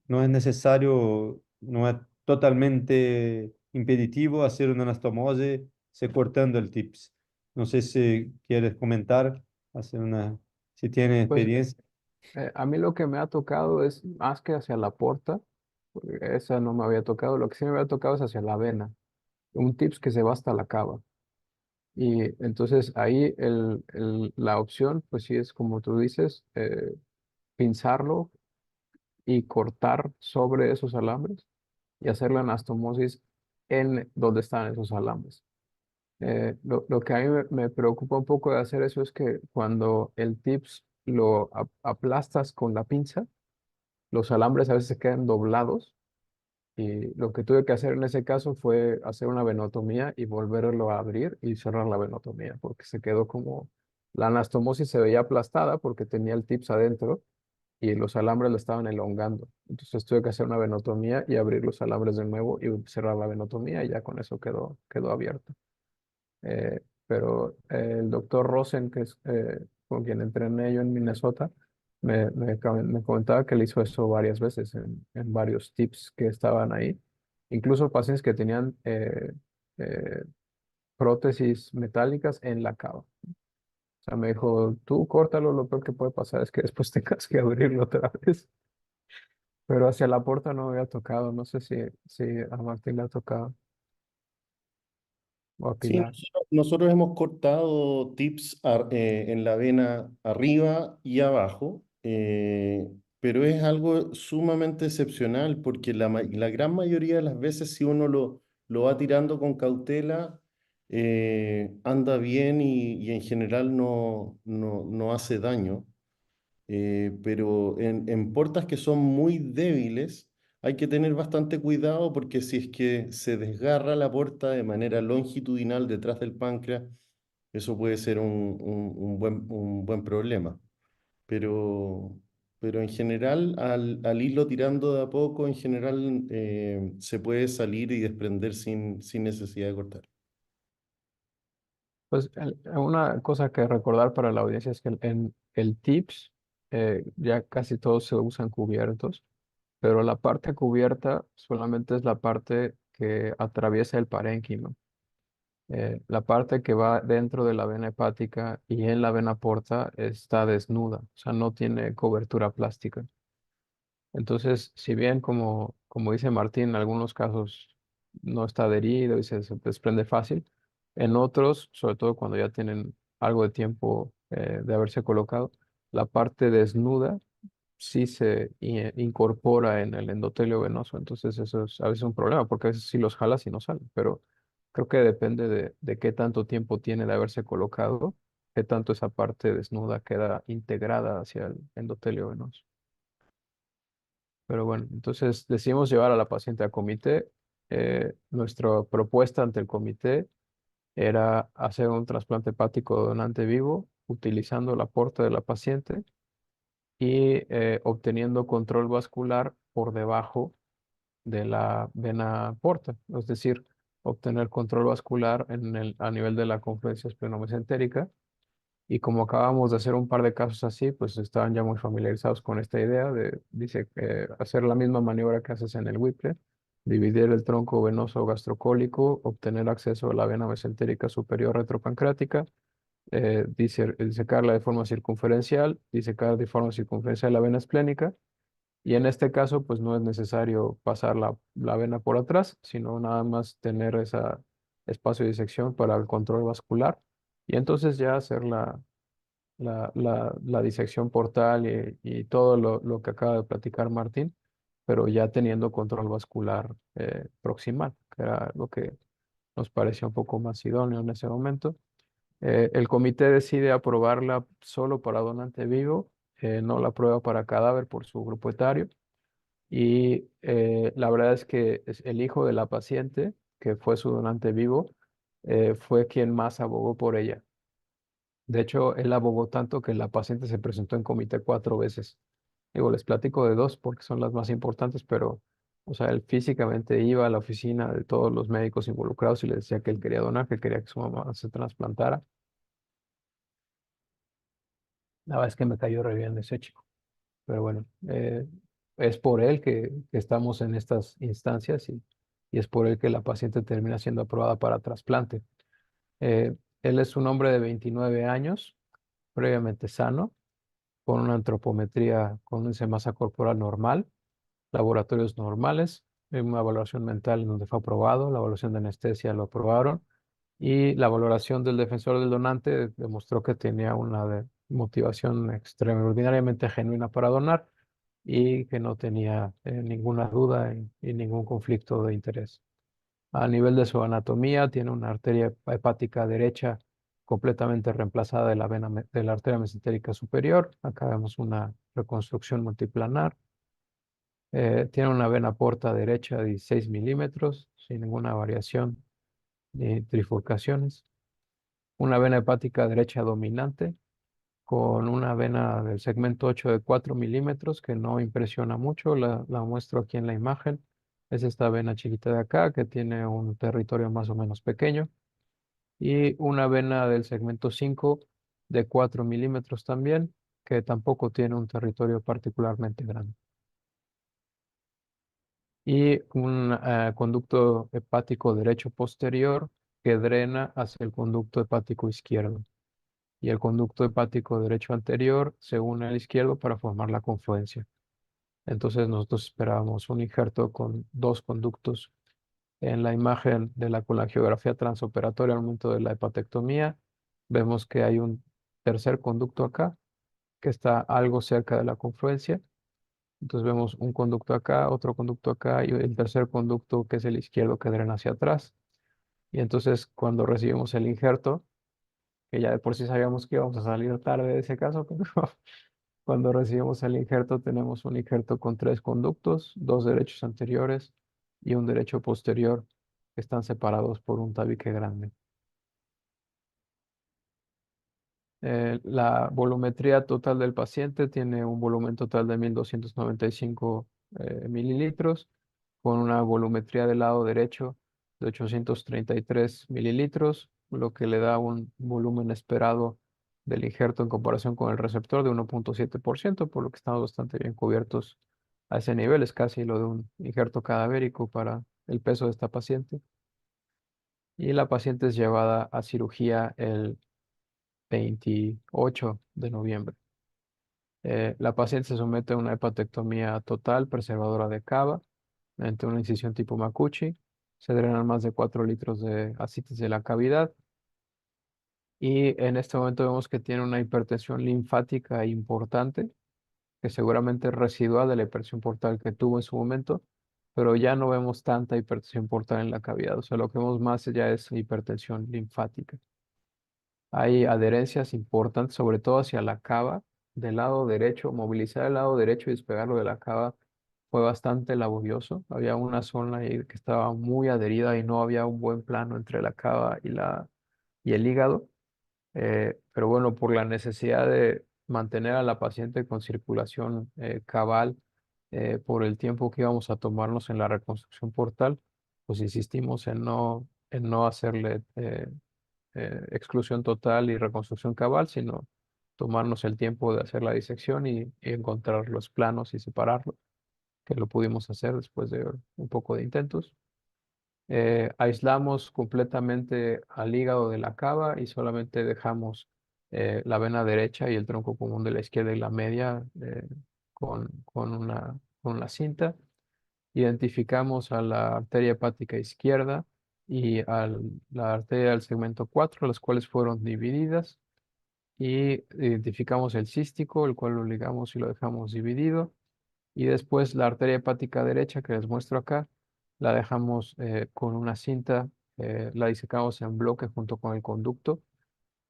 no es necesario, no es totalmente impeditivo hacer una anastomose se cortando el tips. No sé si quieres comentar, hacer una, si tienes Pues experiencia. a mí lo que me ha tocado es más que hacia la porta, porque esa no me había tocado, lo que sí me había tocado es hacia la vena, un tips que se va hasta la cava. Y entonces ahí la opción, pues sí es como tú dices, pinzarlo y cortar sobre esos alambres y hacer la anastomosis en donde están esos alambres. Lo que a mí me preocupa un poco de hacer eso es que cuando el tips lo aplastas con la pinza, los alambres a veces se quedan doblados y lo que tuve que hacer en ese caso fue hacer una venotomía y volverlo a abrir y cerrar la venotomía porque se quedó como la anastomosis se veía aplastada porque tenía el tips adentro y los alambres lo estaban elongando. Entonces tuve que hacer una venotomía y abrir los alambres de nuevo y cerrar la venotomía y ya con eso quedó abierto. Pero el doctor Rosen, que es con quien entrené yo en Minnesota, me comentaba que le hizo eso varias veces en varios tips que estaban ahí. Incluso pacientes que tenían eh, prótesis metálicas en la cava. O sea, me dijo, tú córtalo, lo peor que puede pasar es que después tengas que abrirlo otra vez. Pero hacia la puerta no me había tocado, no sé si a Martín le ha tocado o a Sí, Pilar. nosotros hemos cortado tips en la vena arriba y abajo, pero es algo sumamente excepcional porque la gran mayoría de las veces si uno lo va tirando con cautela, anda bien y en general no hace daño. Pero en portas que son muy débiles hay que tener bastante cuidado porque si es que se desgarra la porta de manera longitudinal detrás del páncreas, eso puede ser un buen problema. Pero, pero en general, al irlo tirando de a poco, en general se puede salir y desprender sin necesidad de cortar. Pues una cosa que recordar para la audiencia es que en el TIPS ya casi todos se usan cubiertos, pero la parte cubierta solamente es la parte que atraviesa el parénquima. La parte que va dentro de la vena hepática y en la vena porta está desnuda, o sea, no tiene cobertura plástica. Entonces, si bien como dice Martín, en algunos casos no está adherido y se desprende fácil, en otros, sobre todo cuando ya tienen algo de tiempo de haberse colocado, la parte desnuda sí se incorpora en el endotelio venoso. Entonces, eso es a veces un problema, porque a veces sí los jalas y no salen, pero creo que depende de qué tanto tiempo tiene de haberse colocado, qué tanto esa parte desnuda queda integrada hacia el endotelio venoso. Pero bueno, entonces decidimos llevar a la paciente a comité. Nuestra propuesta ante el comité era hacer un trasplante hepático de donante vivo utilizando la porta de la paciente y obteniendo control vascular por debajo de la vena porta, es decir, obtener control vascular a nivel de la confluencia esplenomesenterica. Y como acabamos de hacer un par de casos así, pues estaban ya muy familiarizados con esta idea de, dice, hacer la misma maniobra que haces en el Whipple, dividir el tronco venoso gastrocólico, obtener acceso a la vena mesentérica superior retropancreática, disecarla de forma circunferencial, disecar de forma circunferencial la vena esplénica, y en este caso, pues no es necesario pasar la vena por atrás, sino nada más tener ese espacio de disección para el control vascular, y entonces ya hacer la disección portal y todo lo que acaba de platicar Martín, pero ya teniendo control vascular proximal, que era lo que nos parecía un poco más idóneo en ese momento. El comité decide aprobarla solo para donante vivo, no la aprueba para cadáver por su grupo etario. Y la verdad es que el hijo de la paciente, que fue su donante vivo, fue quien más abogó por ella. De hecho, él abogó tanto que la paciente se presentó en comité 4 veces. Digo, les platico de dos porque son las más importantes, pero, o sea, él físicamente iba a la oficina de todos los médicos involucrados y le decía que él quería donar, que quería que su mamá se trasplantara. La verdad es que me cayó re bien ese chico. Pero bueno, es por él que estamos en estas instancias y es por él que la paciente termina siendo aprobada para trasplante. Él es un hombre de 29 años, previamente sano, con una antropometría con un índice de masa corporal normal, laboratorios normales, una valoración mental en donde fue aprobado, la evaluación de anestesia lo aprobaron y la valoración del defensor del donante demostró que tenía una motivación extraordinariamente genuina para donar y que no tenía ninguna duda y ningún conflicto de interés. A nivel de su anatomía, tiene una arteria hepática derecha completamente reemplazada de la vena de la arteria mesentérica superior. Acá vemos una reconstrucción multiplanar. Tiene una vena porta derecha de 16 milímetros, sin ninguna variación ni trifurcaciones. Una vena hepática derecha dominante con una vena del segmento 8 de 4 milímetros que no impresiona mucho. La muestro aquí en la imagen. Es esta vena chiquita de acá que tiene un territorio más o menos pequeño. Y una vena del segmento 5 de 4 milímetros también, que tampoco tiene un territorio particularmente grande. Y un conducto hepático derecho posterior que drena hacia el conducto hepático izquierdo. Y el conducto hepático derecho anterior se une al izquierdo para formar la confluencia. Entonces nosotros esperábamos un injerto con dos conductos. En la imagen de la colangiografía transoperatoria al momento de la hepatectomía, vemos que hay un tercer conducto acá que está algo cerca de la confluencia. Entonces vemos un conducto acá, otro conducto acá y el tercer conducto que es el izquierdo que drena hacia atrás. Y entonces cuando recibimos el injerto, que ya de por sí sabíamos que íbamos a salir tarde de ese caso, pero cuando recibimos el injerto tenemos un injerto con tres conductos, dos derechos anteriores y un derecho posterior que están separados por un tabique grande. La volumetría total del paciente tiene un volumen total de 1295 mililitros, con una volumetría del lado derecho de 833 mililitros, lo que le da un volumen esperado del injerto en comparación con el receptor de 1.7%, por lo que estamos bastante bien cubiertos a ese nivel. Es casi lo de un injerto cadavérico para el peso de esta paciente. Y la paciente es llevada a cirugía el 28 de noviembre. La paciente se somete a una hepatectomía total preservadora de cava mediante una incisión tipo Makuchi. Se drenan más de 4 litros de ascites de la cavidad y en este momento vemos que tiene una hipertensión linfática importante que seguramente es residual de la hipertensión portal que tuvo en su momento, pero ya no vemos tanta hipertensión portal en la cavidad. O sea, lo que vemos más ya es hipertensión linfática. Hay adherencias importantes, sobre todo hacia la cava del lado derecho. Movilizar el lado derecho y despegarlo de la cava fue bastante laborioso. Había una zona ahí que estaba muy adherida y no había un buen plano entre la cava y el hígado. Pero bueno, por la necesidad de mantener a la paciente con circulación cabal por el tiempo que íbamos a tomarnos en la reconstrucción portal, pues insistimos en no hacerle exclusión total y reconstrucción cabal, sino tomarnos el tiempo de hacer la disección y encontrar los planos y separarlo, que lo pudimos hacer después de un poco de intentos. Aislamos completamente al hígado de la cava y solamente dejamos la vena derecha y el tronco común de la izquierda y la media con una cinta. Identificamos a la arteria hepática izquierda y a la arteria del segmento 4, las cuales fueron divididas. y identificamos el cístico, el cual lo ligamos y lo dejamos dividido. Y después la arteria hepática derecha que les muestro acá, la dejamos con una cinta, la disecamos en bloque junto con el conducto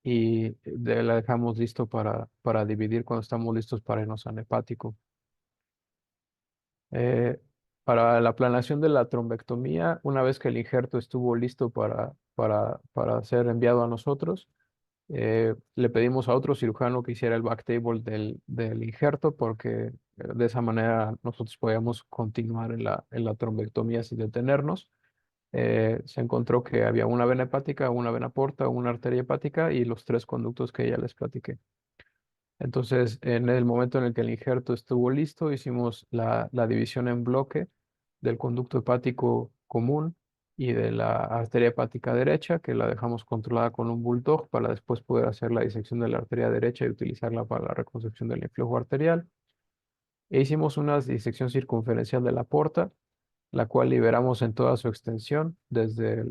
y la dejamos listo para dividir cuando estamos listos para irnos al hepático. Eh, para la planeación de la trombectomía, una vez que el injerto estuvo listo para ser enviado a nosotros, le pedimos a otro cirujano que hiciera el backtable del injerto porque de esa manera nosotros podíamos continuar en la trombectomía sin detenernos. Se encontró que había una vena hepática, una vena porta, una arteria hepática y los tres conductos que ya les platiqué. Entonces, en el momento en el que el injerto estuvo listo, hicimos la división en bloque del conducto hepático común y de la arteria hepática derecha, que la dejamos controlada con un bulldog para después poder hacer la disección de la arteria derecha y utilizarla para la reconstrucción del influjo arterial. E hicimos una disección circunferencial de la porta, la cual liberamos en toda su extensión, desde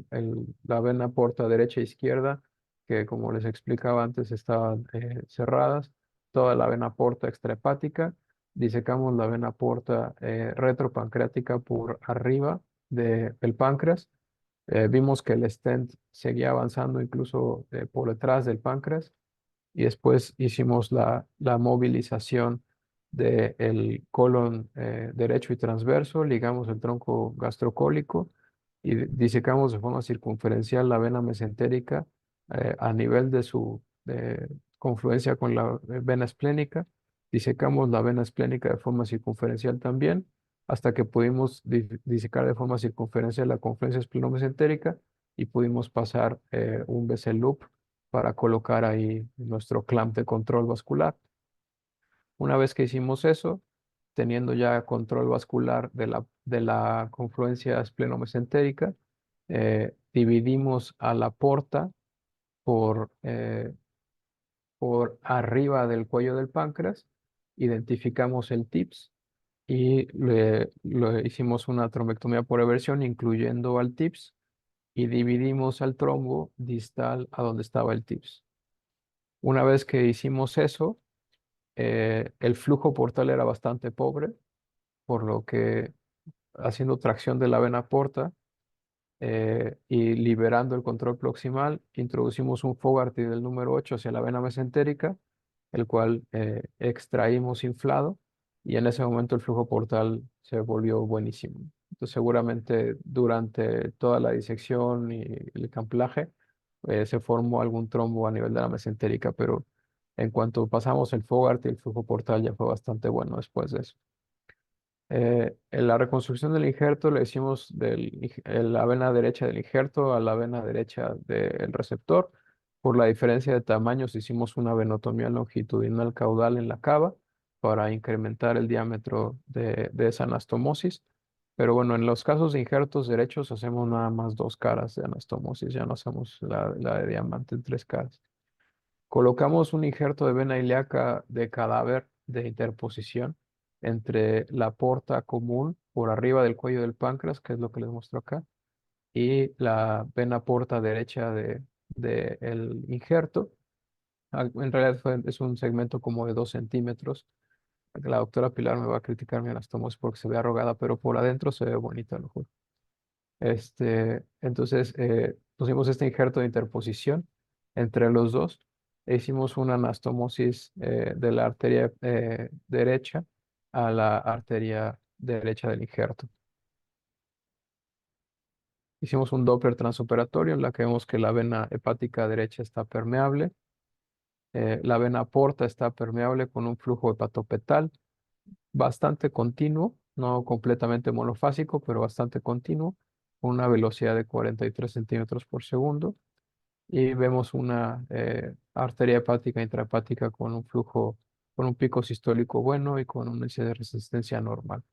la vena porta derecha e izquierda, que como les explicaba antes estaban cerradas, toda la vena porta extrahepática, disecamos la vena porta retropancreática por arriba del páncreas, vimos que el stent seguía avanzando incluso por detrás del páncreas, y después hicimos la movilización del colon derecho y transverso, ligamos el tronco gastrocólico y disecamos de forma circunferencial la vena mesentérica a nivel de su confluencia con la vena esplénica. Disecamos la vena esplénica de forma circunferencial también, hasta que pudimos disecar de forma circunferencial la confluencia esplenometentérica y pudimos pasar un Bessel loop para colocar ahí nuestro clamp de control vascular. Una vez que hicimos eso, teniendo ya control vascular de la confluencia esplenometentérica, dividimos a la porta por arriba del cuello del páncreas, identificamos el TIPS y le hicimos una trombectomía por reversión, incluyendo al TIPS, y dividimos al trombo distal a donde estaba el TIPS. Una vez que hicimos eso, el flujo portal era bastante pobre, por lo que haciendo tracción de la vena porta y liberando el control proximal, introducimos un Fogarty del número 8 hacia la vena mesentérica, el cual extraímos inflado y en ese momento el flujo portal se volvió buenísimo. Entonces seguramente durante toda la disección y el camplaje se formó algún trombo a nivel de la mesentérica, pero en cuanto pasamos el Fogarty, el flujo portal ya fue bastante bueno después de eso. En la reconstrucción del injerto le hicimos la vena derecha del injerto a la vena derecha del receptor. Por la diferencia de tamaños hicimos una venotomía longitudinal caudal en la cava para incrementar el diámetro de esa anastomosis. Pero bueno, en los casos de injertos derechos hacemos nada más 2 caras de anastomosis, ya no hacemos la de diamante en 3 caras. Colocamos un injerto de vena ilíaca de cadáver de interposición entre la porta común por arriba del cuello del páncreas, que es lo que les muestro acá, y la vena porta derecha del injerto. En realidad es un segmento como de 2 centímetros. La doctora Pilar me va a criticar mi anastomosis porque se ve arrugada, pero por adentro se ve bonita, lo juro. Entonces pusimos este injerto de interposición entre los dos e hicimos una anastomosis de la arteria derecha a la arteria derecha del injerto. Hicimos un Doppler transoperatorio en la que vemos que la vena hepática derecha está permeable, la vena porta está permeable con un flujo hepatopetal bastante continuo, no completamente monofásico, pero bastante continuo, con una velocidad de 43 centímetros por segundo. Y vemos una arteria hepática intrahepática con un flujo, con un pico sistólico bueno y con un índice de resistencia normal.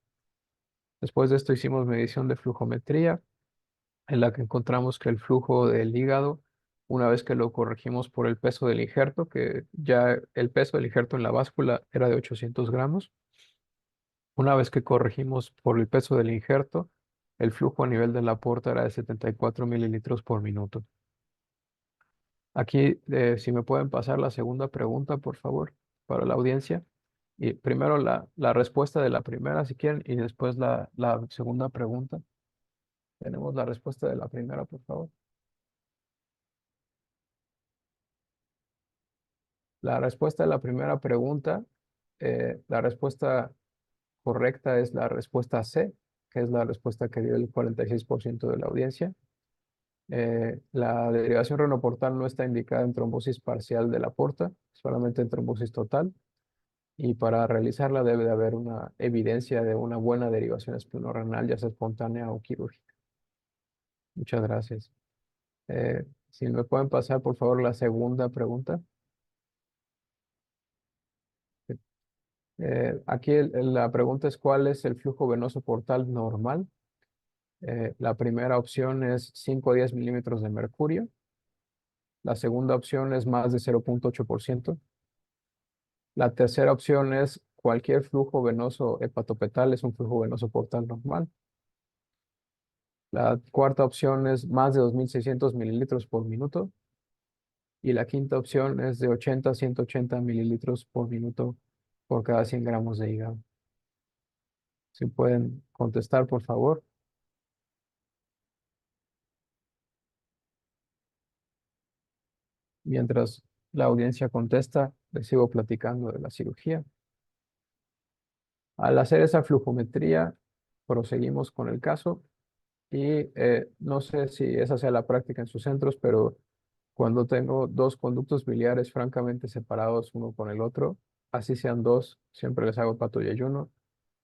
Después de esto hicimos medición de flujometría, en la que encontramos que el flujo del hígado, una vez que lo corregimos por el peso del injerto, que ya el peso del injerto en la báscula era de 800 gramos, una vez que corregimos por el peso del injerto, el flujo a nivel de la porta era de 74 mililitros por minuto. Aquí, si me pueden pasar la segunda pregunta, por favor, para la audiencia. Y primero la respuesta de la primera, si quieren, y después la segunda pregunta. Tenemos la respuesta de la primera, por favor. La respuesta de la primera pregunta, la respuesta correcta es la respuesta C, que es la respuesta que dio el 46% de la audiencia. La derivación renoportal no está indicada en trombosis parcial de la porta, solamente en trombosis total. Y para realizarla debe de haber una evidencia de una buena derivación esplenorenal, ya sea espontánea o quirúrgica. Muchas gracias. Si me pueden pasar, por favor, la segunda pregunta. Aquí la pregunta es: ¿cuál es el flujo venoso portal normal? La primera opción es 5 a 10 milímetros de mercurio. La segunda opción es más de 0,8%. La tercera opción es cualquier flujo venoso hepatopetal es un flujo venoso portal normal. La cuarta opción es más de 2.600 mililitros por minuto. Y la quinta opción es de 80 a 180 mililitros por minuto por cada 100 gramos de hígado. Si pueden contestar, por favor. Mientras la audiencia contesta, les sigo platicando de la cirugía. Al hacer esa flujometría, proseguimos con el caso y no sé si esa sea la práctica en sus centros, pero cuando tengo dos conductos biliares francamente separados uno con el otro, así sean dos, siempre les hago pato y ayuno.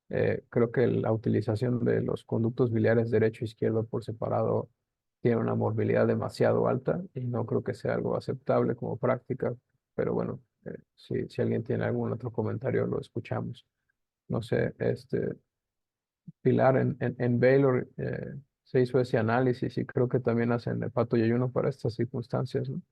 Creo que la utilización de los conductos biliares derecho e izquierdo por separado tiene una morbilidad demasiado alta y no creo que sea algo aceptable como práctica, pero bueno, si alguien tiene algún otro comentario, lo escuchamos. No sé, Pilar, en Baylor se hizo ese análisis y creo que también hacen el pato y ayuno para estas circunstancias, ¿no?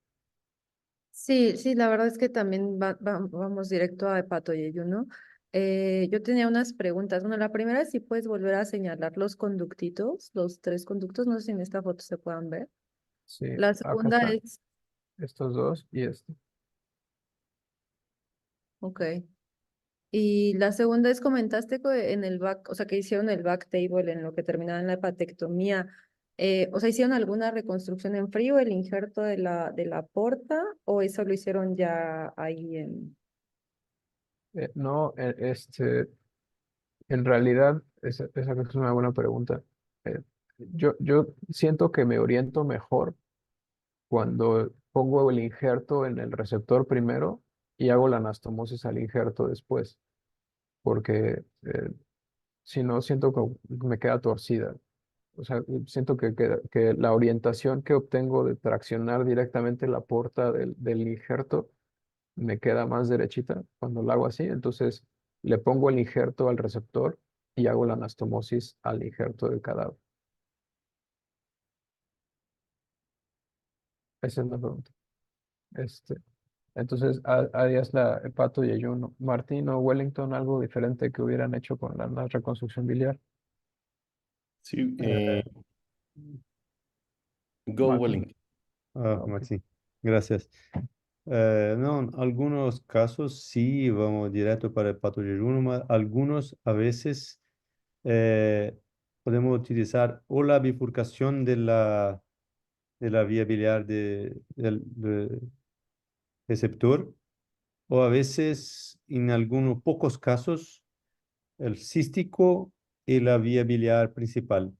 Sí, sí, la verdad es que también vamos directo a hepatoyeyuno. Yo tenía unas preguntas. Bueno, la primera es si puedes volver a señalar los conductitos, los tres conductos, no sé si en esta foto se puedan ver. Sí, La acá segunda están es, estos dos y este. ok. Y la segunda es, comentaste que en el back, o sea, que hicieron el back table en lo que terminaba en la hepatectomía. O sea, ¿hicieron alguna reconstrucción en frío, el injerto de la porta, o eso lo hicieron ya ahí en... No, en realidad, esa es una buena pregunta. Yo siento que me oriento mejor cuando pongo el injerto en el receptor primero y hago la anastomosis al injerto después, porque si no, siento que me queda torcida. O sea, siento que la orientación que obtengo de traccionar directamente la porta del injerto me queda más derechita cuando lo hago así. Entonces, le pongo el injerto al receptor y hago la anastomosis al injerto del cadáver. Esa es la pregunta. Este, entonces, harías la hepato y ayuno. Martín o Wellington, algo diferente que hubieran hecho con la reconstrucción biliar. Sí, Eh, Go Martín. Wellington. Ok. Maxi, gracias. No, en algunos casos sí vamos directo para el patoyeyuno, algunos a veces eh, podemos utilizar o la bifurcación de la vía biliar del receptor, o a veces en algunos pocos casos el cístico y la vía biliar principal.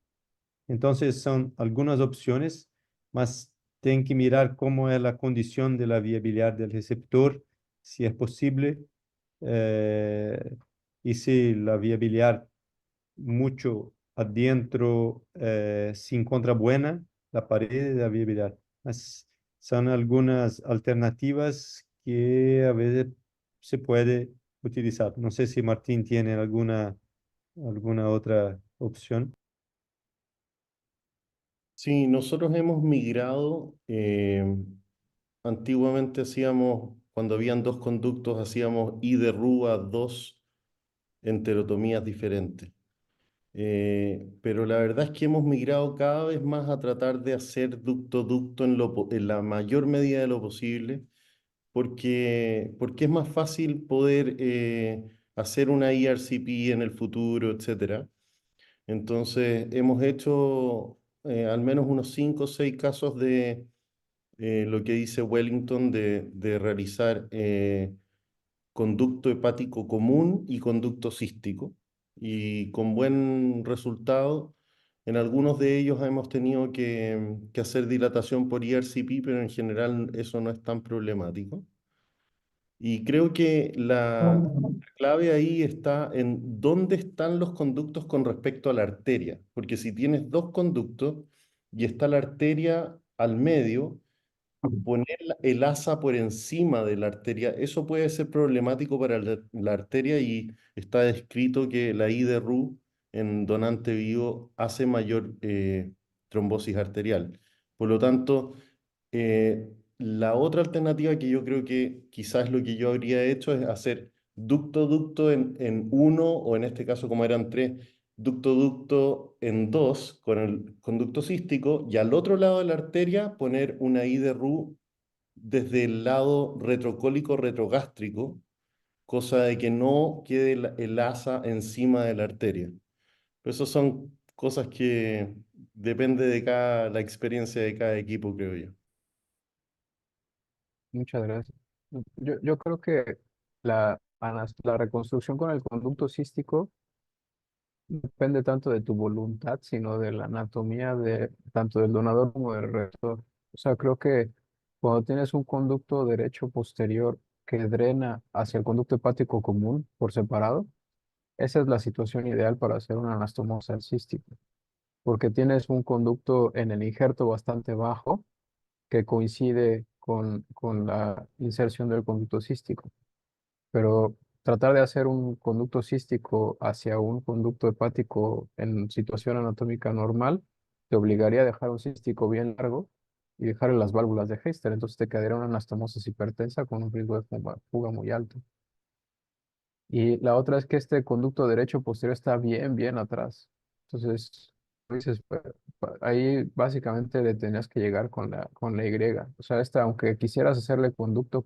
Entonces son algunas opciones, más tienen que mirar cómo es la condición de la vía biliar del receptor, si es posible, eh, y si la vía biliar mucho adentro se encuentra buena, la pared de la vía biliar. Son algunas alternativas que a veces se puede utilizar. No sé si Martín tiene alguna otra opción. Sí, nosotros hemos migrado. Antiguamente hacíamos, cuando habían dos conductos, hacíamos I de Rúa dos enterotomías diferentes. Pero la verdad es que hemos migrado cada vez más a tratar de hacer ducto-ducto en la mayor medida de lo posible, porque es más fácil poder hacer una ERCP en el futuro, etcétera. Entonces, hemos hecho al menos unos 5 o 6 casos de lo que dice Wellington de realizar conducto hepático común y conducto cístico, y con buen resultado. En algunos de ellos hemos tenido que hacer dilatación por ERCP, pero en general eso no es tan problemático. Y creo que la clave ahí está en dónde están los conductos con respecto a la arteria, porque si tienes dos conductos y está la arteria al medio, poner el asa por encima de la arteria, eso puede ser problemático para la arteria, y está descrito que la I de Roux en donante vivo hace mayor trombosis arterial. Por lo tanto, la otra alternativa que yo creo que quizás lo que yo habría hecho es hacer ducto-ducto en uno, o en este caso como eran tres, ducto-ducto en dos con el conducto cístico, y al otro lado de la arteria poner una I de Roux desde el lado retrocólico retrogástrico, cosa de que no quede el asa encima de la arteria. Pero esas son cosas que depende de la experiencia de cada equipo, creo yo. Muchas gracias. Yo creo que la reconstrucción con el conducto cístico depende tanto de tu voluntad, sino de la anatomía de tanto del donador como del receptor. O sea, creo que cuando tienes un conducto derecho posterior que drena hacia el conducto hepático común por separado, esa es la situación ideal para hacer una anastomosis cística, porque tienes un conducto en el injerto bastante bajo que coincide con la inserción del conducto cístico. Pero tratar de hacer un conducto cístico hacia un conducto hepático en situación anatómica normal te obligaría a dejar un cístico bien largo y dejarle las válvulas de Heister. Entonces te quedaría una anastomosis hipertensa con un riesgo de fuga muy alto. Y la otra es que este conducto derecho posterior está bien atrás. Entonces, dices, ahí básicamente le tenías que llegar con la Y. O sea, aunque quisieras hacerle conducto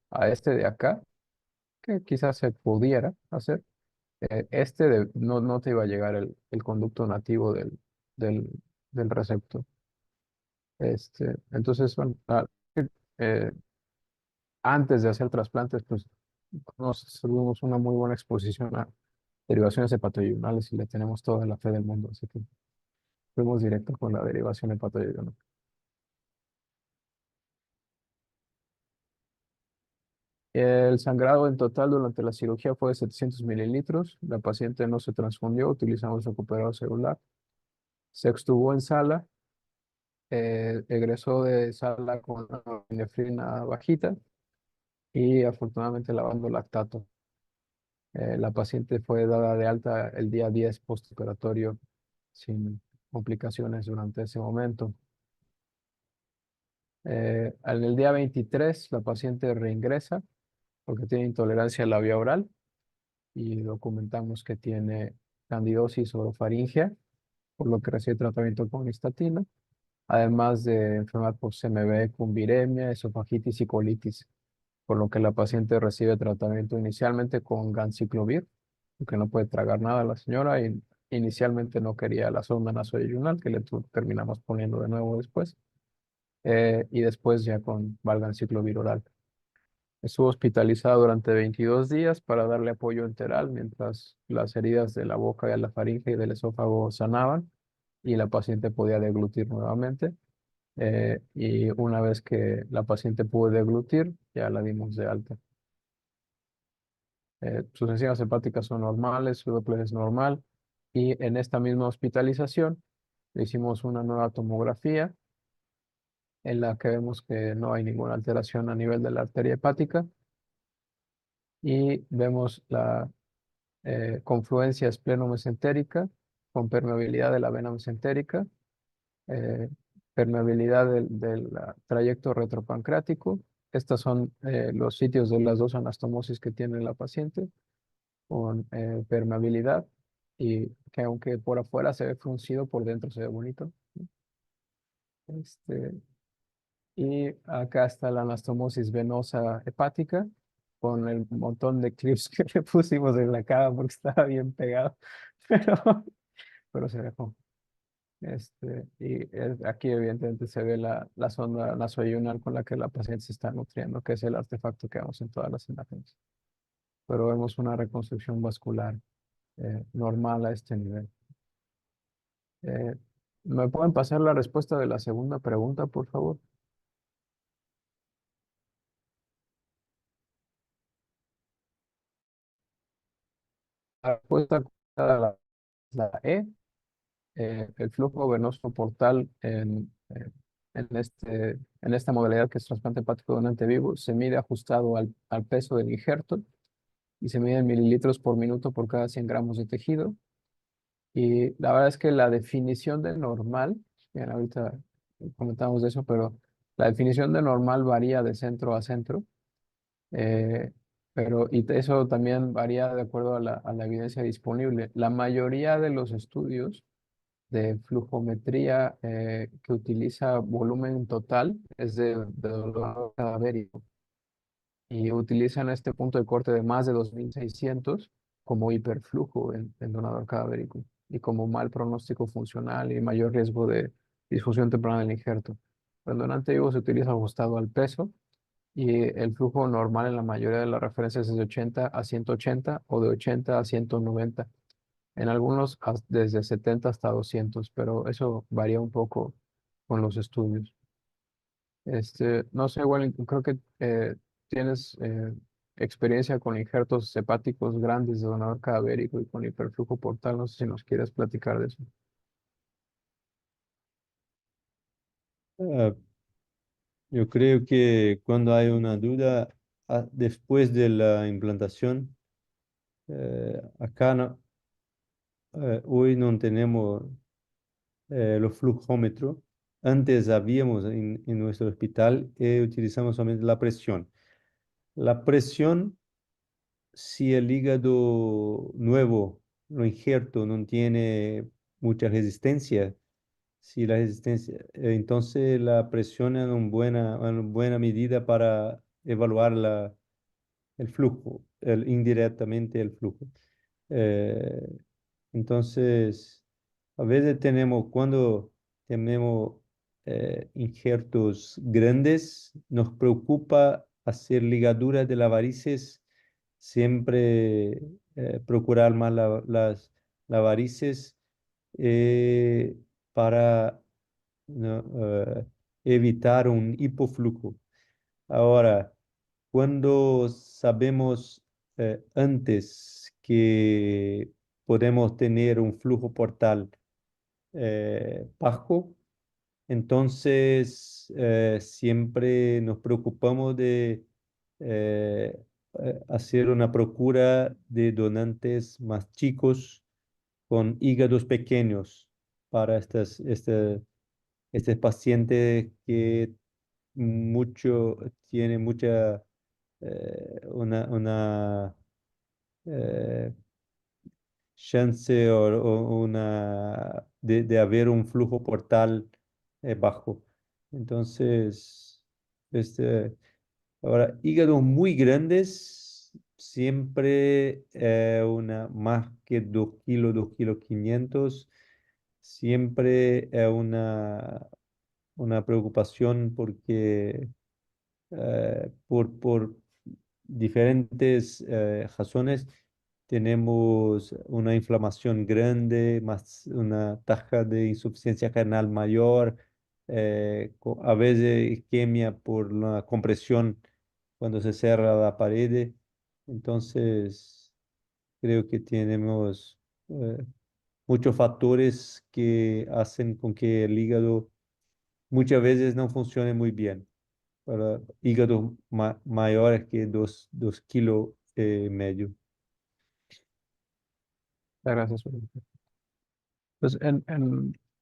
a este de acá, que quizás se pudiera hacer, no te iba a llegar el conducto nativo del, del receptor. Entonces, bueno, eh, antes de hacer trasplantes, pues tuvimos una muy buena exposición a derivaciones hepatoyunales y le tenemos toda la fe del mundo, así que fuimos directo con la derivación hepatoyunal. El sangrado en total durante la cirugía fue de 700 mililitros. La paciente no se transfundió, utilizamos recuperador celular. Se extubó en sala, egresó de sala con una nefrina bajita y afortunadamente lavando lactato. La paciente fue dada de alta el día 10 postoperatorio sin complicaciones durante ese momento. En el día 23 la paciente reingresa porque tiene intolerancia a la vía oral y documentamos que tiene candidosis orofaringea, por lo que recibe tratamiento con histatina, además de enfermedad por CMV con viremia, esofagitis y colitis, por lo que la paciente recibe tratamiento inicialmente con ganciclovir, porque no puede tragar nada la señora y inicialmente no quería la sonda nasoyunal, que le terminamos poniendo de nuevo después, y después ya con valganciclovir oral. Estuvo hospitalizada durante 22 días para darle apoyo enteral mientras las heridas de la boca y de la faringe y del esófago sanaban y la paciente podía deglutir nuevamente. Y una vez que la paciente pudo deglutir, ya la dimos de alta. Sus enzimas hepáticas son normales, su Doppler es normal y en esta misma hospitalización le hicimos una nueva tomografía en la que vemos que no hay ninguna alteración a nivel de la arteria hepática y vemos la confluencia espleno-mesentérica con permeabilidad de la vena mesentérica, eh, permeabilidad del trayecto retropancreático. Estos son los sitios de las dos anastomosis que tiene la paciente con permeabilidad y que aunque por afuera se ve fruncido, por dentro se ve bonito. Este, y acá está la anastomosis venosa hepática con el montón de clips que le pusimos en la cara porque estaba bien pegado, pero, pero se dejó. Aquí evidentemente se ve la sonda nasoayunal con la que la paciente se está nutriendo, que es el artefacto que vemos en todas las imágenes. Pero vemos una reconstrucción vascular normal a este nivel. Eh, ¿Me pueden pasar la respuesta de la segunda pregunta, por favor? La respuesta correcta la E. El flujo venoso portal en esta modalidad que es trasplante hepático donante vivo se mide ajustado al peso del injerto y se mide en mililitros por minuto por cada 100 gramos de tejido. Y la verdad es que la definición de normal, bien, ahorita comentamos de eso, pero la definición de normal varía de centro a centro, eh, y eso también varía de acuerdo a la evidencia disponible. La mayoría de los estudios de flujometría que utiliza volumen total es de donador cadavérico y utilizan este punto de corte de más de 2600 como hiperflujo en donador cadavérico y como mal pronóstico funcional y mayor riesgo de disfunción temprana del injerto. El donante vivo se utiliza ajustado al peso y el flujo normal en la mayoría de las referencias es de 80 a 180 o de 80 a 190. En algunos desde 70 hasta 200, pero eso varía un poco con los estudios. No sé, igual creo que tienes experiencia con injertos hepáticos grandes de donador cadavérico y con hiperflujo portal. No sé si nos quieres platicar de eso. Ah, yo creo que cuando hay una duda, después de la implantación, acá hoy no tenemos los flujómetros. Antes habíamos en nuestro hospital, utilizamos solamente la presión. La presión, si el hígado nuevo, lo injerto, no tiene mucha resistencia, si la resistencia, entonces la presión es una buena medida para evaluar el flujo, indirectamente el flujo. Eh, entonces, a veces cuando tenemos injertos grandes, nos preocupa hacer ligaduras de las varices, siempre procurar más las varices eh, para ¿no? Evitar un hipoflujo. Ahora, cuando sabemos antes que podemos tener un flujo portal bajo, entonces siempre nos preocupamos de eh, hacer una procura de donantes más chicos con hígados pequeños para este paciente que tiene mucha, una eh, chance o de haber un flujo portal bajo. Entonces, este, ahora, hígados muy grandes, siempre más que 2 kilos, 2,5 kilos, siempre una preocupación porque por diferentes razones tenemos una inflamación grande, más una tasa de insuficiencia renal mayor, a veces isquemia por la compresión cuando se cierra la pared. Entonces, creo que tenemos muchos factores que hacen con que el hígado muchas veces no funcione muy bien para hígados mayores que 2,5 kilos. Gracias. Pues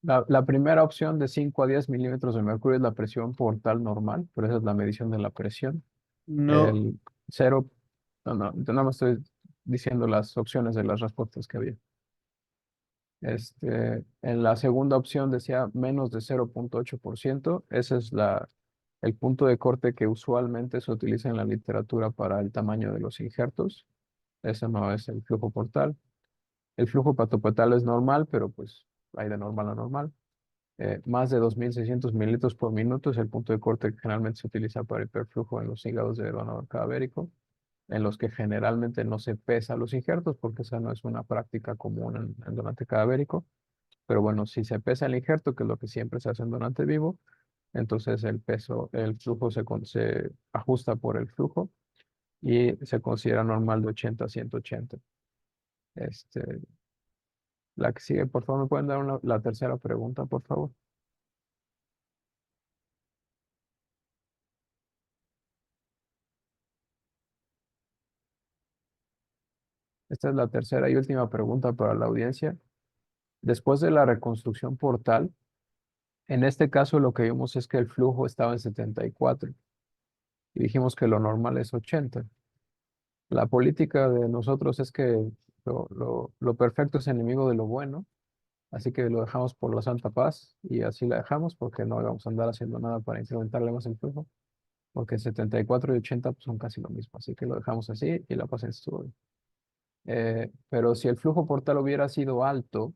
la primera opción de 5 a 10 milímetros de mercurio es la presión portal normal, pero esa es la medición de la presión. No, El cero, no, nada más estoy diciendo las opciones de las respuestas que había. En la segunda opción decía menos de 0,8%. Ese es el punto de corte que usualmente se utiliza en la literatura para el tamaño de los injertos. Ese no es el flujo portal. El flujo patopetal es normal, pero pues hay de normal a normal. Más de 2.600 mililitros por minuto es el punto de corte que generalmente se utiliza para hiperflujo en los hígados de donador cadavérico, en los que generalmente no se pesa los injertos, porque esa no es una práctica común en donante cadavérico. Pero bueno, si se pesa el injerto, que es lo que siempre se hace en donante vivo, entonces el flujo se ajusta por el flujo y se considera normal de 80 a 180. Este, la que sigue, por favor, ¿me pueden dar la tercera pregunta, por favor? Esta es la tercera y última pregunta para la audiencia. Después de la reconstrucción portal, en este caso lo que vimos es que el flujo estaba en 74 y dijimos que lo normal es 80. La política de nosotros es que lo perfecto es enemigo de lo bueno, así que lo dejamos por la santa paz y así la dejamos porque no vamos a andar haciendo nada para incrementarle más el flujo, porque 74 y 80 pues, son casi lo mismo, así que lo dejamos así y la paciencia estuvo bien. Pero si el flujo portal hubiera sido alto,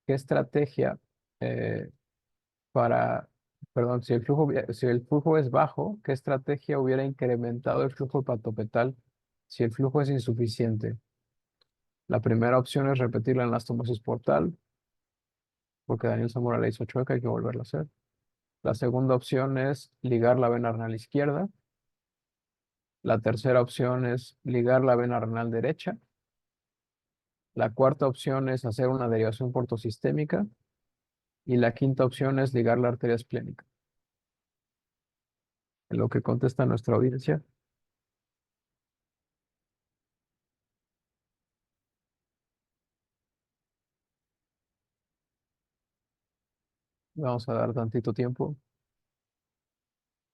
¿qué estrategia eh, para, perdón, si el flujo es bajo, ¿qué estrategia hubiera incrementado el flujo hepatopetal si el flujo es insuficiente? La primera opción es repetir la anastomosis portal, porque Daniel Zamora la hizo chueca, hay que volverla a hacer. La segunda opción es ligar la vena renal izquierda. La tercera opción es ligar la vena renal derecha. La cuarta opción es hacer una derivación portosistémica. Y la quinta opción es ligar la arteria esplénica. En lo que contesta nuestra audiencia. Vamos a dar tantito tiempo.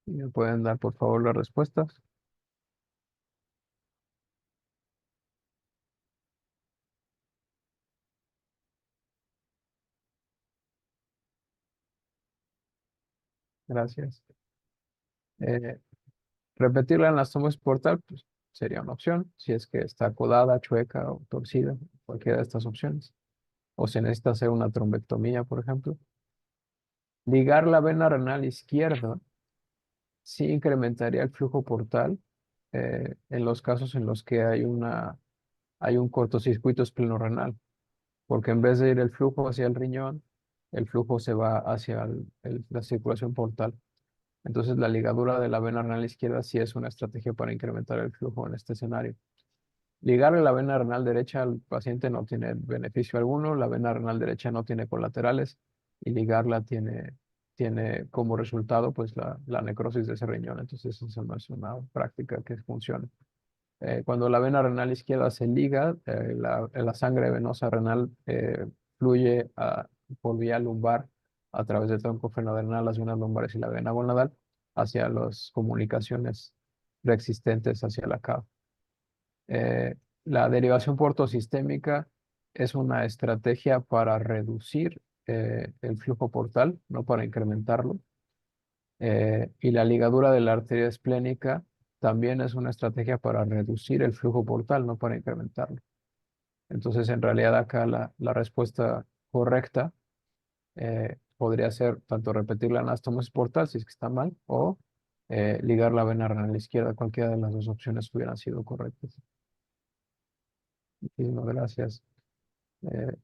Y me pueden dar, por favor, las respuestas. Gracias. Eh, repetir la anastomosis portal pues, sería una opción, si es que está acodada, chueca o torcida, cualquiera de estas opciones. O se necesita hacer una trombectomía, por ejemplo. Ligar la vena renal izquierda sí incrementaría el flujo portal en los casos en los que hay un cortocircuito esplenorrenal, porque en vez de ir el flujo hacia el riñón, el flujo se va hacia la circulación portal. Entonces, la ligadura de la vena renal izquierda sí es una estrategia para incrementar el flujo en este escenario. Ligarle la vena renal derecha al paciente no tiene beneficio alguno, la vena renal derecha no tiene colaterales y ligarla tiene como resultado pues la necrosis de ese riñón. Entonces, eso no es una práctica que funcione. Cuando la vena renal izquierda se liga, la sangre venosa renal fluye por vía lumbar a través del tronco fenoadenal, las venas lumbares y la vena gonadal hacia las comunicaciones preexistentes hacia la cava. La derivación portosistémica es una estrategia para reducir el flujo portal, no para incrementarlo. Y la ligadura de la arteria esplénica también es una estrategia para reducir el flujo portal, no para incrementarlo. Entonces, en realidad acá la respuesta correcta podría ser tanto repetir la anastomosis portal, si es que está mal, o ligar la vena renal izquierda. Cualquiera de las dos opciones hubieran sido correctas. Muchísimas gracias. Eh,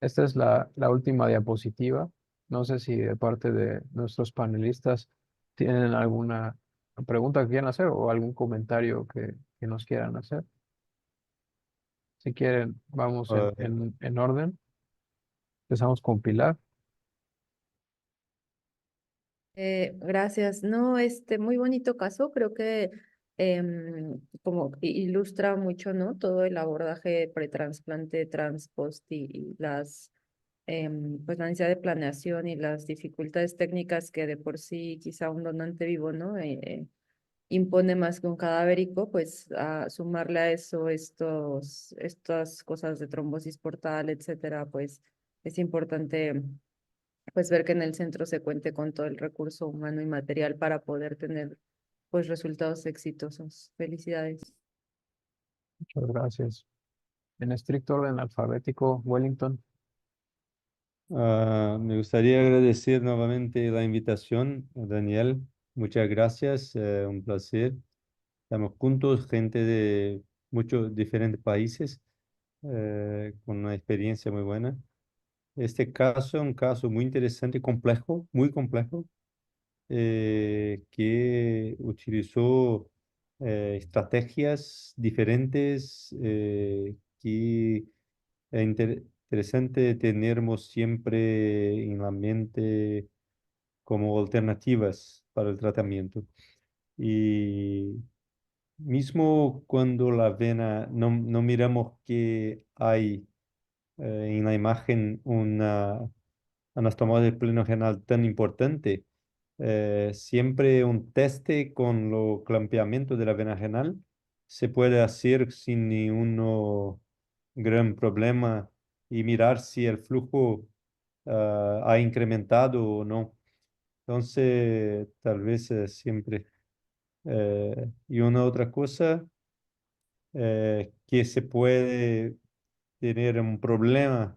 esta es la última diapositiva. No sé si de parte de nuestros panelistas tienen alguna pregunta que quieran hacer o algún comentario que nos quieran hacer. Si quieren, vamos Ah, en orden. Empezamos con Pilar. Gracias. No, muy bonito caso. Creo que como ilustra mucho, ¿no? Todo el abordaje pretransplante, transpost y las pues la necesidad de planeación y las dificultades técnicas que de por sí quizá un donante vivo, ¿no? impone más que un cadavérico, pues a sumarle a eso estas cosas de trombosis portal, etcétera, pues es importante pues ver que en el centro se cuente con todo el recurso humano y material para poder tener pues resultados exitosos. Felicidades. Muchas gracias. En estricto orden alfabético, Wellington. Me gustaría agradecer nuevamente la invitación, Daniel. Muchas gracias, un placer. Estamos juntos, gente de muchos diferentes países, con una experiencia muy buena. Este caso es un caso muy interesante, complejo, muy complejo, que utilizó estrategias diferentes, que es interesante tenermos siempre en la mente como alternativas para el tratamiento. Y mismo cuando la vena, no miramos que hay en la imagen una anastomosis plenorenal tan importante, siempre un teste con lo clampeamiento de la vena renal se puede hacer sin ningún gran problema y mirar si el flujo ha incrementado o no. Entonces, tal vez siempre. Y una otra cosa, que se puede tener un problema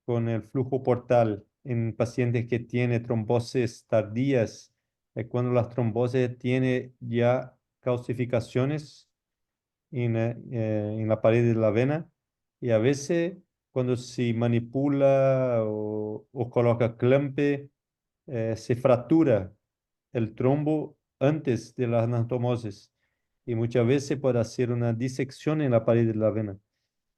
con el flujo portal en pacientes que tienen trombosis tardías, cuando las trombosis tienen ya calcificaciones en la pared de la vena, y a veces cuando se manipula o coloca clampe, se fractura el trombo antes de la anastomosis y muchas veces puede hacer una disección en la pared de la vena.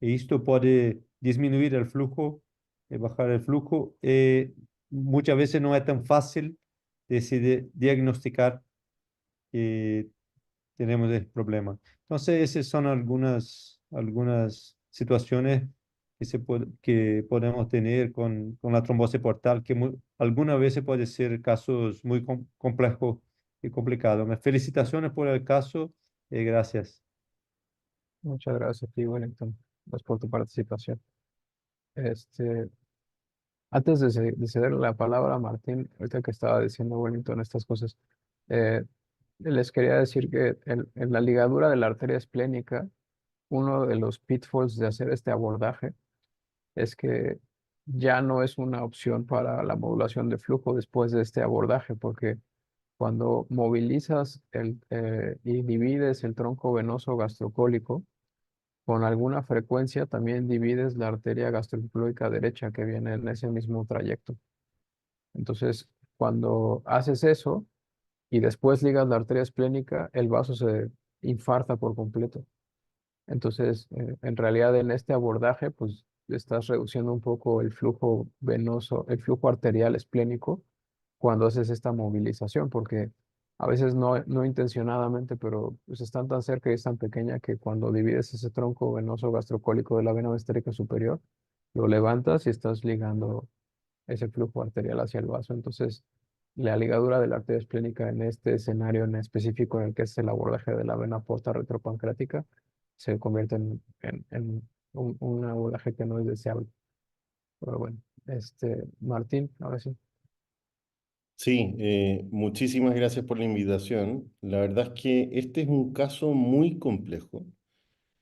Y esto puede disminuir el flujo, bajar el flujo. Muchas veces no es tan fácil diagnosticar que tenemos el problema. Entonces, esas son algunas situaciones que podemos tener con la trombosis portal, que algunas veces puede ser casos muy complejos y complicados. Felicitaciones por el caso y gracias. Muchas gracias a ti, Wellington. Gracias por tu participación. Este, Antes de ceder la palabra a Martín, ahorita que estaba diciendo Wellington estas cosas, eh, les quería decir que en la ligadura de la arteria esplénica, uno de los pitfalls de hacer este abordaje es que ya no es una opción para la modulación de flujo después de este abordaje, porque cuando movilizas y divides el tronco venoso gastrocólico, con alguna frecuencia también divides la arteria gastroepilóica derecha que viene en ese mismo trayecto. Entonces, cuando haces eso y después ligas la arteria esplénica, el vaso se infarta por completo. Entonces, en realidad en este abordaje, pues estás reduciendo un poco el flujo venoso, el flujo arterial esplénico cuando haces esta movilización, porque a veces no intencionadamente, pero pues están tan cerca y es tan pequeña que cuando divides ese tronco venoso gastrocólico de la vena mesentérica superior, lo levantas y estás ligando ese flujo arterial hacia el vaso. Entonces, la ligadura de la arteria esplénica en este escenario en específico en el que es el abordaje de la vena porta retropancreática se convierte en un abordaje que no es deseable. Pero bueno, Martín, ahora sí. Sí, muchísimas gracias por la invitación. La verdad es que este es un caso muy complejo.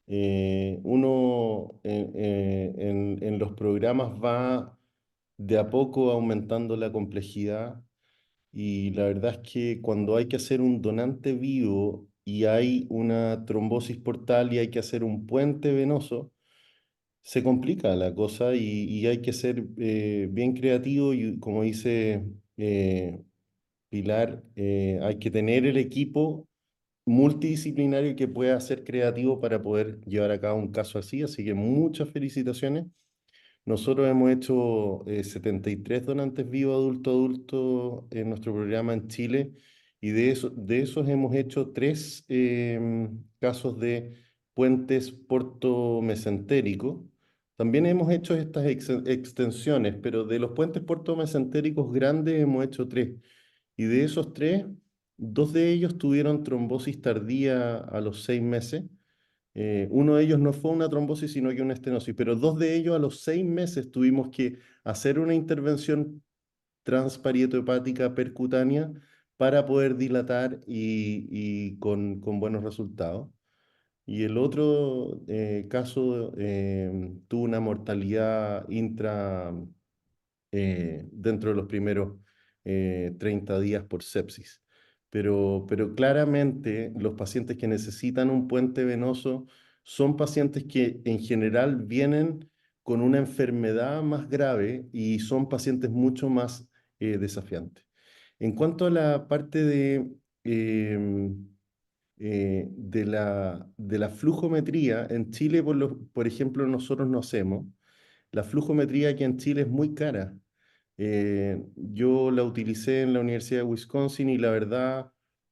Uno en los programas va de a poco aumentando la complejidad y la verdad es que cuando hay que hacer un donante vivo y hay una trombosis portal y hay que hacer un puente venoso, se complica la cosa y hay que ser bien creativo y como dice Pilar, hay que tener el equipo multidisciplinario que pueda ser creativo para poder llevar a cabo un caso así. Así que muchas felicitaciones. Nosotros hemos hecho 73 donantes vivos adulto-adulto en nuestro programa en Chile y de esos hemos hecho 3 casos de puentes portomesentéricos. También hemos hecho estas extensiones, pero de los puentes portomesentéricos grandes hemos hecho 3. Y de esos 3 2 de ellos tuvieron trombosis tardía a los 6 meses. Uno de ellos no fue una trombosis, sino que una estenosis, pero 2 de ellos a los 6 meses tuvimos que hacer una intervención transparieto-hepática percutánea para poder dilatar y con buenos resultados. Y el otro caso tuvo una mortalidad dentro de los primeros 30 días por sepsis. Pero claramente los pacientes que necesitan un puente venoso son pacientes que en general vienen con una enfermedad más grave y son pacientes mucho más desafiantes. En cuanto a la parte de la flujometría, en Chile, por ejemplo, nosotros no hacemos. La flujometría aquí en Chile es muy cara. Yo la utilicé en la Universidad de Wisconsin y la verdad,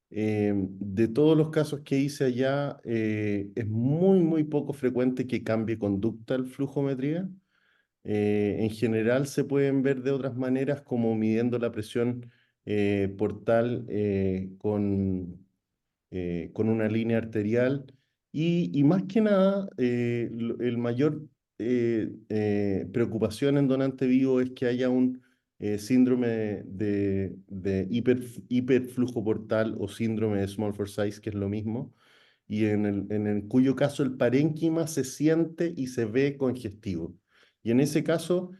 de todos los casos que hice allá, es muy, muy poco frecuente que cambie conducta el flujometría. En general se pueden ver de otras maneras como midiendo la presión portal con una línea arterial y más que nada, el mayor preocupación en donante vivo es que haya un síndrome de hiperflujo portal o síndrome de small for size, que es lo mismo, y en cuyo caso el parénquima se siente y se ve congestivo. Y en ese caso,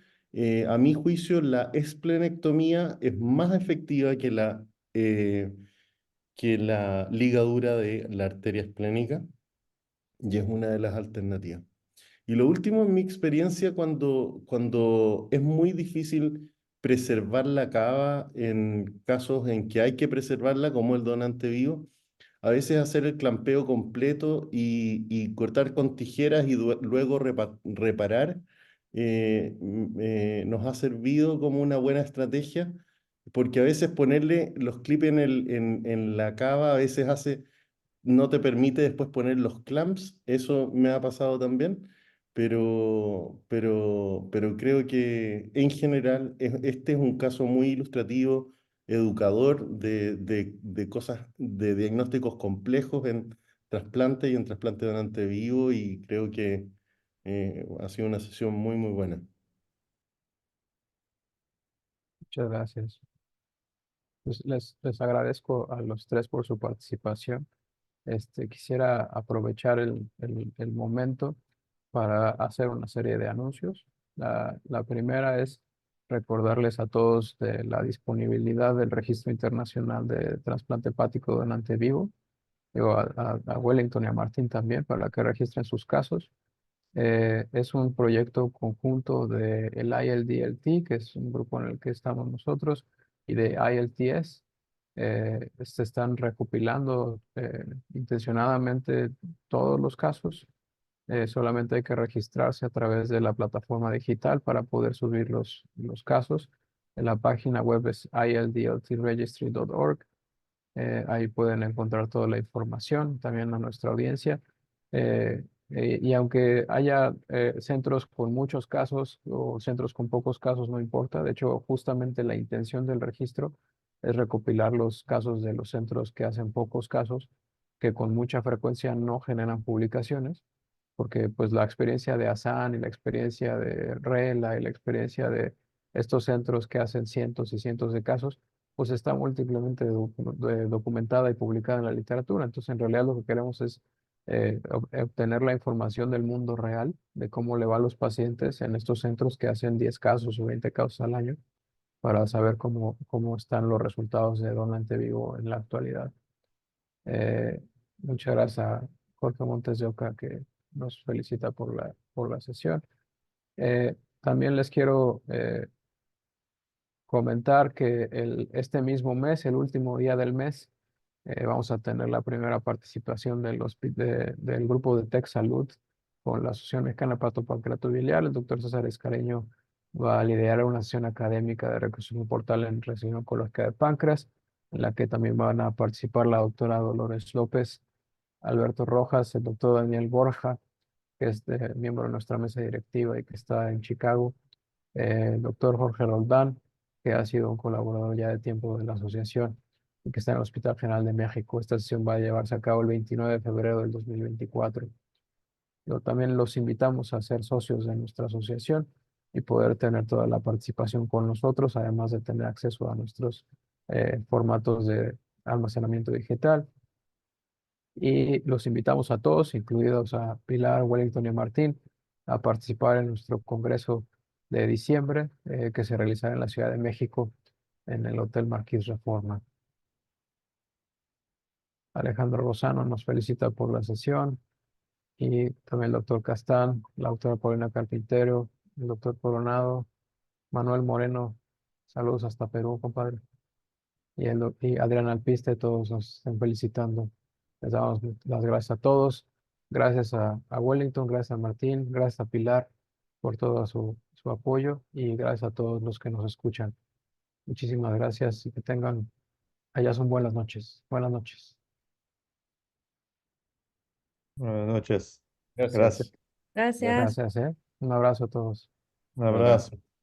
a mi juicio, la esplenectomía es más efectiva que la ligadura de la arteria esplénica y es una de las alternativas. Y lo último, en mi experiencia, cuando es muy difícil preservar la cava en casos en que hay que preservarla, como el donante vivo, a veces hacer el clampeo completo y cortar con tijeras y luego reparar nos ha servido como una buena estrategia, porque a veces ponerle los clips en la cava a veces no te permite después poner los clamps, eso me ha pasado también, pero creo que en general este es un caso muy ilustrativo, educador de cosas, de diagnósticos complejos en trasplante y en trasplante donante vivo y creo que ha sido una sesión muy, muy buena. Muchas gracias. Pues les agradezco a los tres por su participación. Quisiera aprovechar el momento para hacer una serie de anuncios. La primera es recordarles a todos de la disponibilidad del Registro Internacional de Trasplante Hepático Donante Vivo. Digo, a Wellington y a Martín también para que registren sus casos. Es un proyecto conjunto del ILDLT, que es un grupo en el que estamos nosotros, y de ILTS. Se están recopilando intencionadamente todos los casos. Solamente hay que registrarse a través de la plataforma digital para poder subir los casos. En la página web es ildltregistry.org. Ahí pueden encontrar toda la información, también a nuestra audiencia. Y aunque haya centros con muchos casos o centros con pocos casos, no importa. De hecho, justamente la intención del registro es recopilar los casos de los centros que hacen pocos casos, que con mucha frecuencia no generan publicaciones, porque pues la experiencia de ASAN y la experiencia de RELA y la experiencia de estos centros que hacen cientos y cientos de casos, pues está múltiplemente documentada y publicada en la literatura. Entonces, en realidad lo que queremos es obtener la información del mundo real, de cómo le va a los pacientes en estos centros que hacen 10 casos o 20 casos al año, para saber cómo están los resultados de donante vivo en la actualidad. Muchas gracias a Jorge Montes de Oca, que nos felicita por la sesión. También les quiero comentar que este mismo mes, el último día del mes, vamos a tener la primera participación del grupo de Tech Salud con la Asociación Mexicana Hepatopancreatobiliar. El doctor César Escareño va a liderar una sesión académica de recursos portal en residencia oncológica de páncreas, en la que también van a participar la doctora Dolores López, Alberto Rojas, el doctor Daniel Borja, que es miembro de nuestra mesa directiva y que está en Chicago, el doctor Jorge Roldán, que ha sido un colaborador ya de tiempo de la asociación, y que está en el Hospital General de México. Esta sesión va a llevarse a cabo el 29 de febrero del 2024. Pero también los invitamos a ser socios de nuestra asociación y poder tener toda la participación con nosotros, además de tener acceso a nuestros formatos de almacenamiento digital. Y los invitamos a todos, incluidos a Pilar, Wellington y Martín, a participar en nuestro congreso de diciembre, que se realizará en la Ciudad de México, en el Hotel Marquis Reforma. Alejandro Rosano nos felicita por la sesión, y también el doctor Castán, la doctora Paulina Carpintero, el doctor Coronado, Manuel Moreno, saludos hasta Perú, compadre, y Adrián Alpiste, todos nos están felicitando. Les damos las gracias a todos, gracias a Wellington, gracias a Martín, gracias a Pilar por todo su apoyo, y gracias a todos los que nos escuchan. Muchísimas gracias y que tengan, allá son buenas noches. Buenas noches. Buenas noches. Gracias. Gracias. Gracias. Gracias, ¿eh? Un abrazo a todos. Un abrazo.